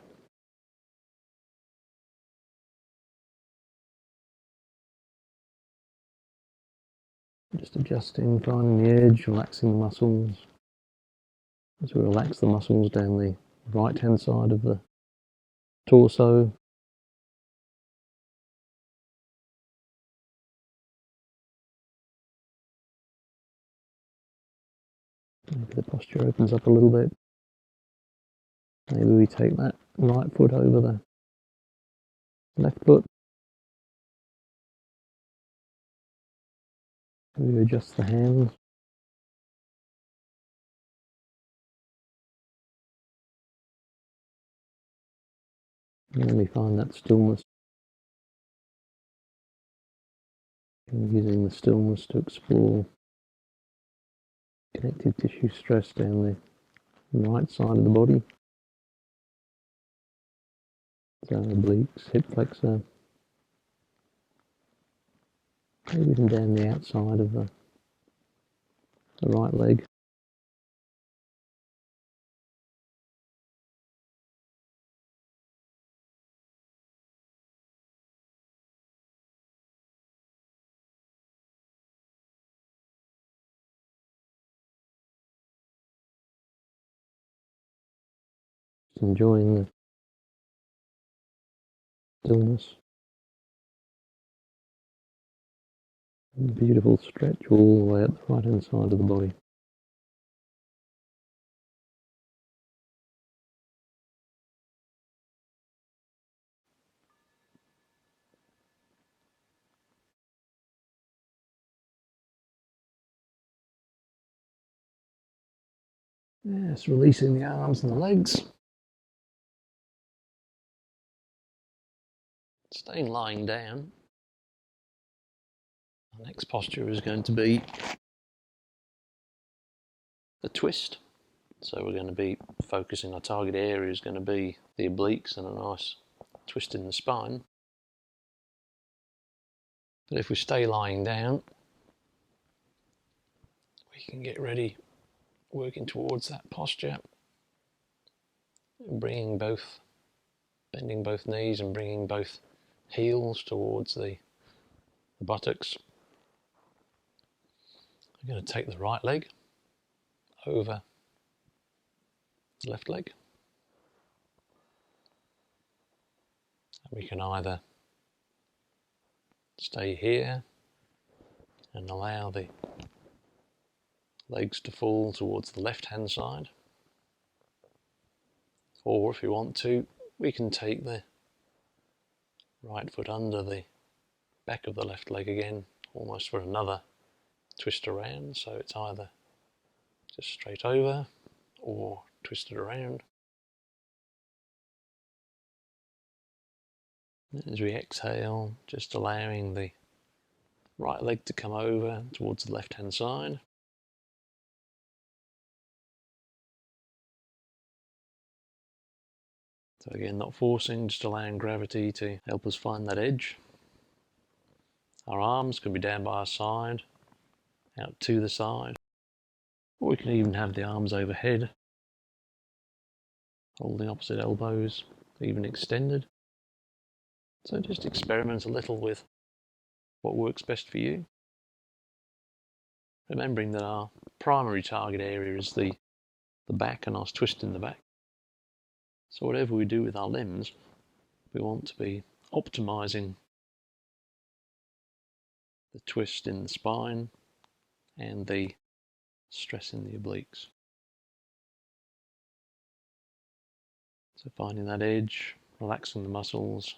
Speaker 1: Just adjusting, finding the edge, relaxing the muscles. As we relax the muscles down the right hand side of the torso. Maybe the posture opens up a little bit. Maybe we take that right foot over the left foot. Maybe we adjust the hands. And then we find that stillness. And using the stillness to explore connective tissue stress down the right side of the body. So obliques, hip flexor. Maybe even down the outside of the right leg. Just enjoying the stillness. And the beautiful stretch all the way up the right hand side of the body. Yes, releasing the arms and the legs. Staying lying down. Our next posture is going to be the twist. So we're going to be focusing, our target area is going to be the obliques and a nice twist in the spine. But if we stay lying down, we can get ready working towards that posture. Bending both knees and bringing both heels towards the buttocks. We're going to take the right leg over the left leg. And we can either stay here and allow the legs to fall towards the left hand side, or if we want to, we can take the right foot under the back of the left leg again, almost for another twist around. So it's either just straight over or twist it around. As we exhale, just allowing the right leg to come over towards the left hand side. So again, not forcing, just allowing gravity to help us find that edge. Our arms can be down by our side, out to the side, or we can even have the arms overhead, holding opposite elbows, even extended. So just experiment a little with what works best for you. Remembering that our primary target area is the back, a nice twist in the back. So whatever we do with our limbs, we want to be optimizing the twist in the spine and the stress in the obliques. So finding that edge, relaxing the muscles.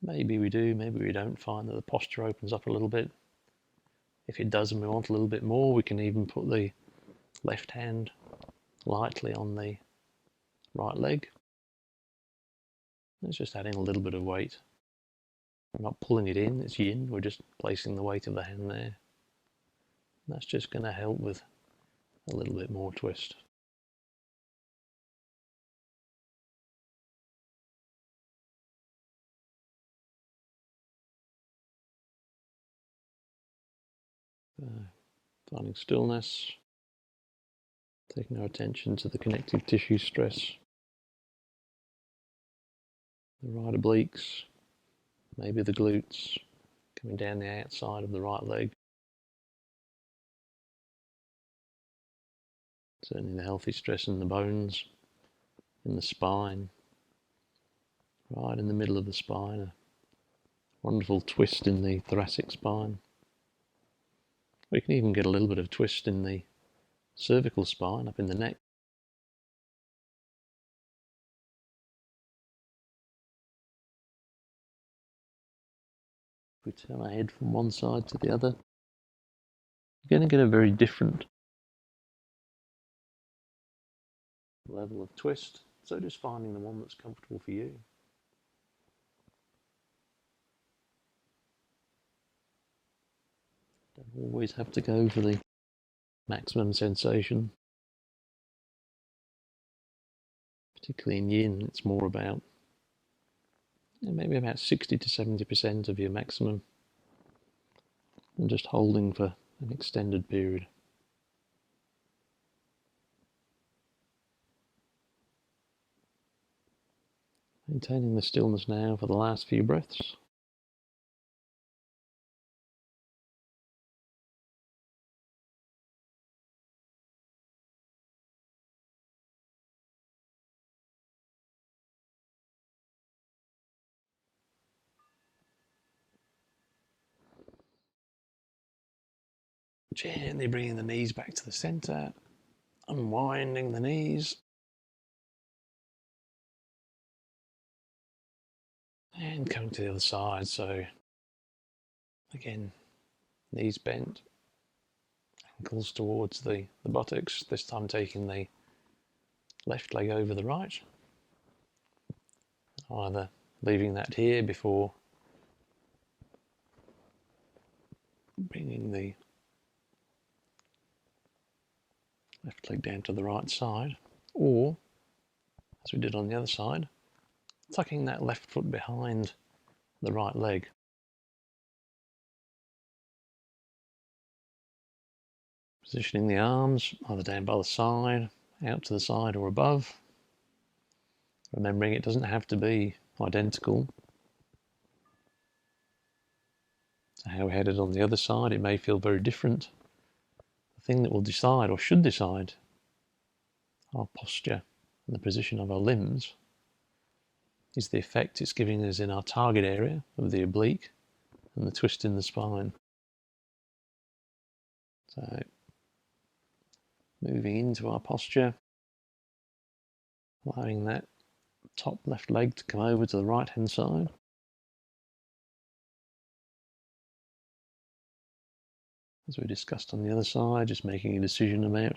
Speaker 1: Maybe we do, maybe we don't find that the posture opens up a little bit. If it does and we want a little bit more, we can even put the left hand lightly on the right leg. It's just adding a little bit of weight. We're not pulling it in, it's yin, we're just placing the weight of the hand there. And that's just going to help with a little bit more twist. Finding stillness, Taking our attention to the connective tissue stress, the right obliques, maybe the glutes, coming down the outside of the right leg. Certainly the healthy stress in the bones, in the spine, right in the middle of the spine. A wonderful twist in the thoracic spine. We can even get a little bit of twist in the cervical spine, up in the neck. If we turn our head from one side to the other, you're going to get a very different level of twist. So just finding the one that's comfortable for you. Don't always have to go for the maximum sensation. Particularly in Yin, it's more about maybe about 60 to 70% of your maximum, and just holding for an extended period. Maintaining the stillness now for the last few breaths. Gently bringing the knees back to the center, unwinding the knees. And coming to the other side, so again, knees bent, ankles towards the buttocks, this time taking the left leg over the right. Either leaving that here before bringing the left leg down to the right side, or, as we did on the other side, tucking that left foot behind the right leg. Positioning the arms either down by the side, out to the side or above. Remembering it doesn't have to be identical to how we had it on the other side. It may feel very different. The thing that will decide, or should decide, our posture and the position of our limbs is the effect it's giving us in our target area of the oblique and the twist in the spine. So, moving into our posture, allowing that top left leg to come over to the right hand side. As we discussed on the other side, just making a decision about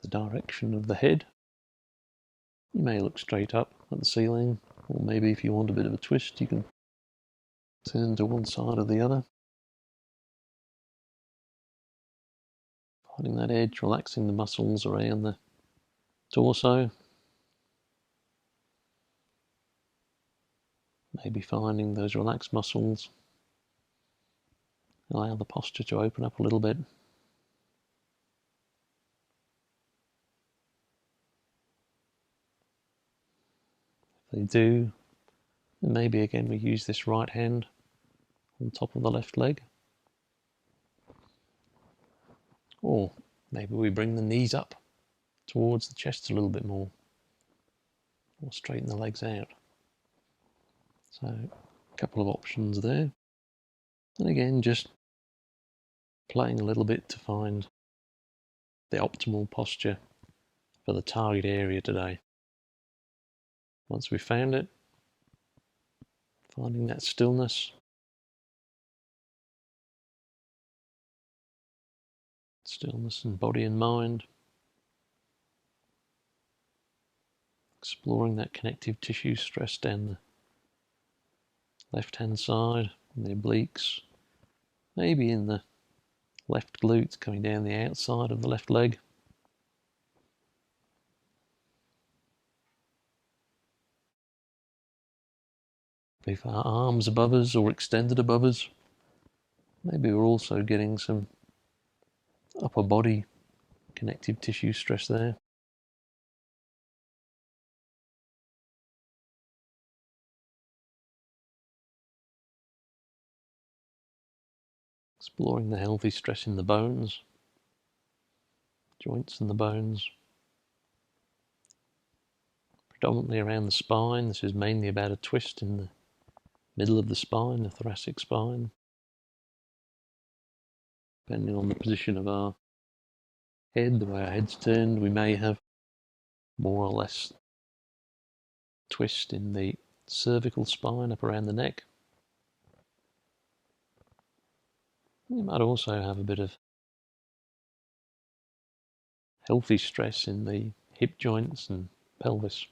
Speaker 1: the direction of the head. You may look straight up at the ceiling, or maybe if you want a bit of a twist, you can turn to one side or the other. Finding that edge, relaxing the muscles around the torso. Maybe finding those relaxed muscles allow the posture to open up a little bit. If they do, then maybe again we use this right hand on top of the left leg. Or maybe we bring the knees up towards the chest a little bit more, or straighten the legs out. So a couple of options there. And again, just playing a little bit to find the optimal posture for the target area today. Once we've found it, finding that stillness, in body and mind, exploring that connective tissue stress down the left hand side, and the obliques, maybe in the left glutes coming down the outside of the left leg. If our arms above us or extended above us, maybe we're also getting some upper body connective tissue stress there. Exploring the healthy stress in the bones, joints and the bones. Predominantly around the spine. This is mainly about a twist in the middle of the spine, the thoracic spine. Depending on the position of our head, the way our head's turned, we may have more or less twist in the cervical spine up around the neck. You might also have a bit of healthy stress in the hip joints and pelvis.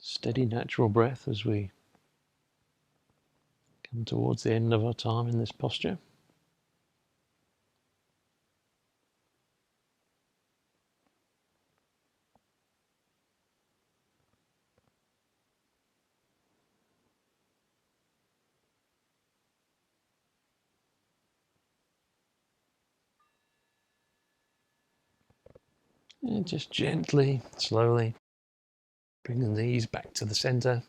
Speaker 1: Steady natural breath as we come towards the end of our time in this posture. And just gently, slowly bring the knees back to the center,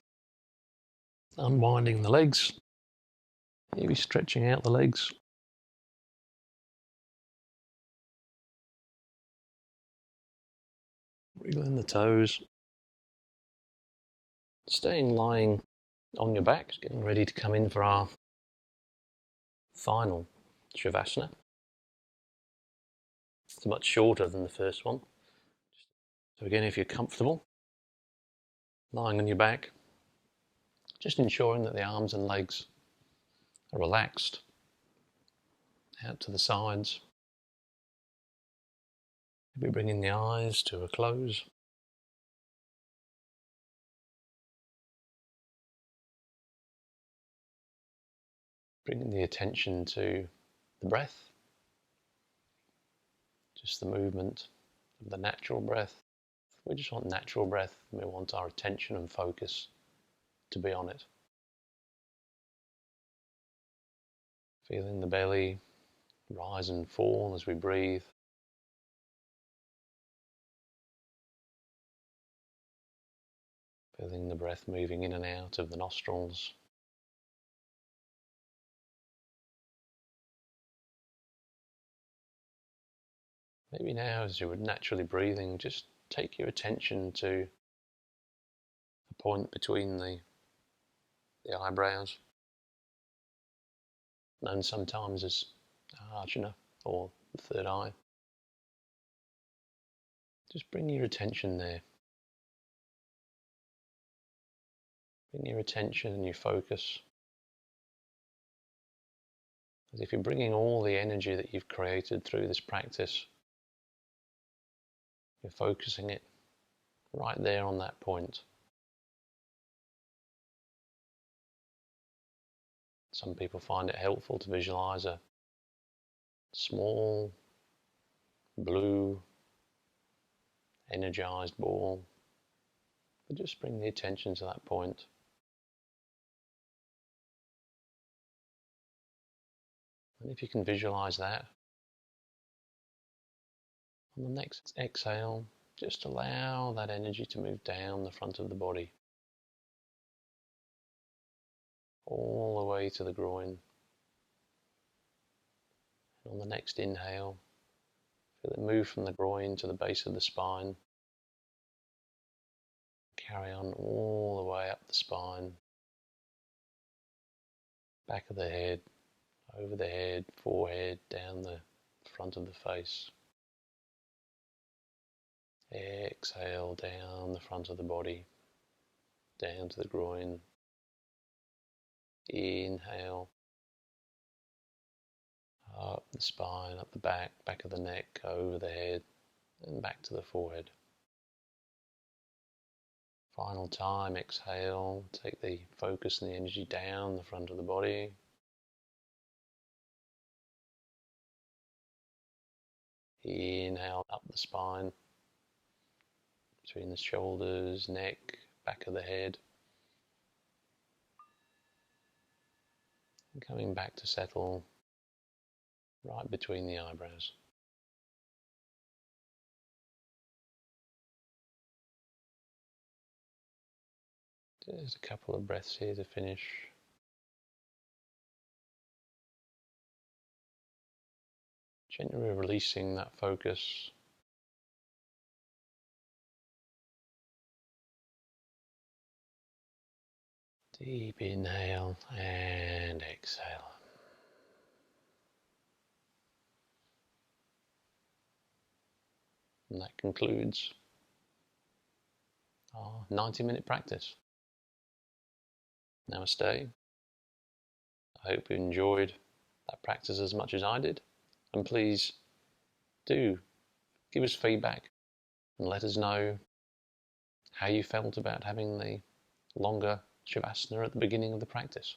Speaker 1: unwinding the legs, maybe stretching out the legs. Wriggling the toes. Staying lying on your back, getting ready to come in for our final savasana. It's much shorter than the first one. So again, if you're comfortable, lying on your back, just ensuring that the arms and legs are relaxed out to the sides. Maybe bringing the eyes to a close. Bringing the attention to the breath, just the movement of the natural breath. We just want natural breath, and we want our attention and focus to be on it. Feeling the belly rise and fall as we breathe. Feeling the breath moving in and out of the nostrils. Maybe now, as you're naturally breathing, just take your attention to the point between the eyebrows, known sometimes as ajna or the third eye. Just bring your attention there. Bring your attention and your focus as if you're bringing all the energy that you've created through this practice. You're focusing it right there on that point. Some people find it helpful to visualize a small, blue, energized ball. But just bring the attention to that point. And if you can visualize that, on the next exhale, just allow that energy to move down the front of the body, all the way to the groin. And on the next inhale, feel it move from the groin to the base of the spine. Carry on all the way up the spine, back of the head, over the head, forehead, down the front of the face. Exhale down the front of the body, down to the groin. Inhale, up the spine, up the back, back of the neck, over the head, and back to the forehead. Final time, exhale, take the focus and the energy down the front of the body. Inhale up the spine, between the shoulders, neck, back of the head. And coming back to settle right between the eyebrows. Just a couple of breaths here to finish. Gently releasing that focus. Deep inhale and exhale. And that concludes our 90-minute practice. Namaste. I hope you enjoyed that practice as much as I did. And please do give us feedback and let us know how you felt about having the longer Shavasana at the beginning of the practice.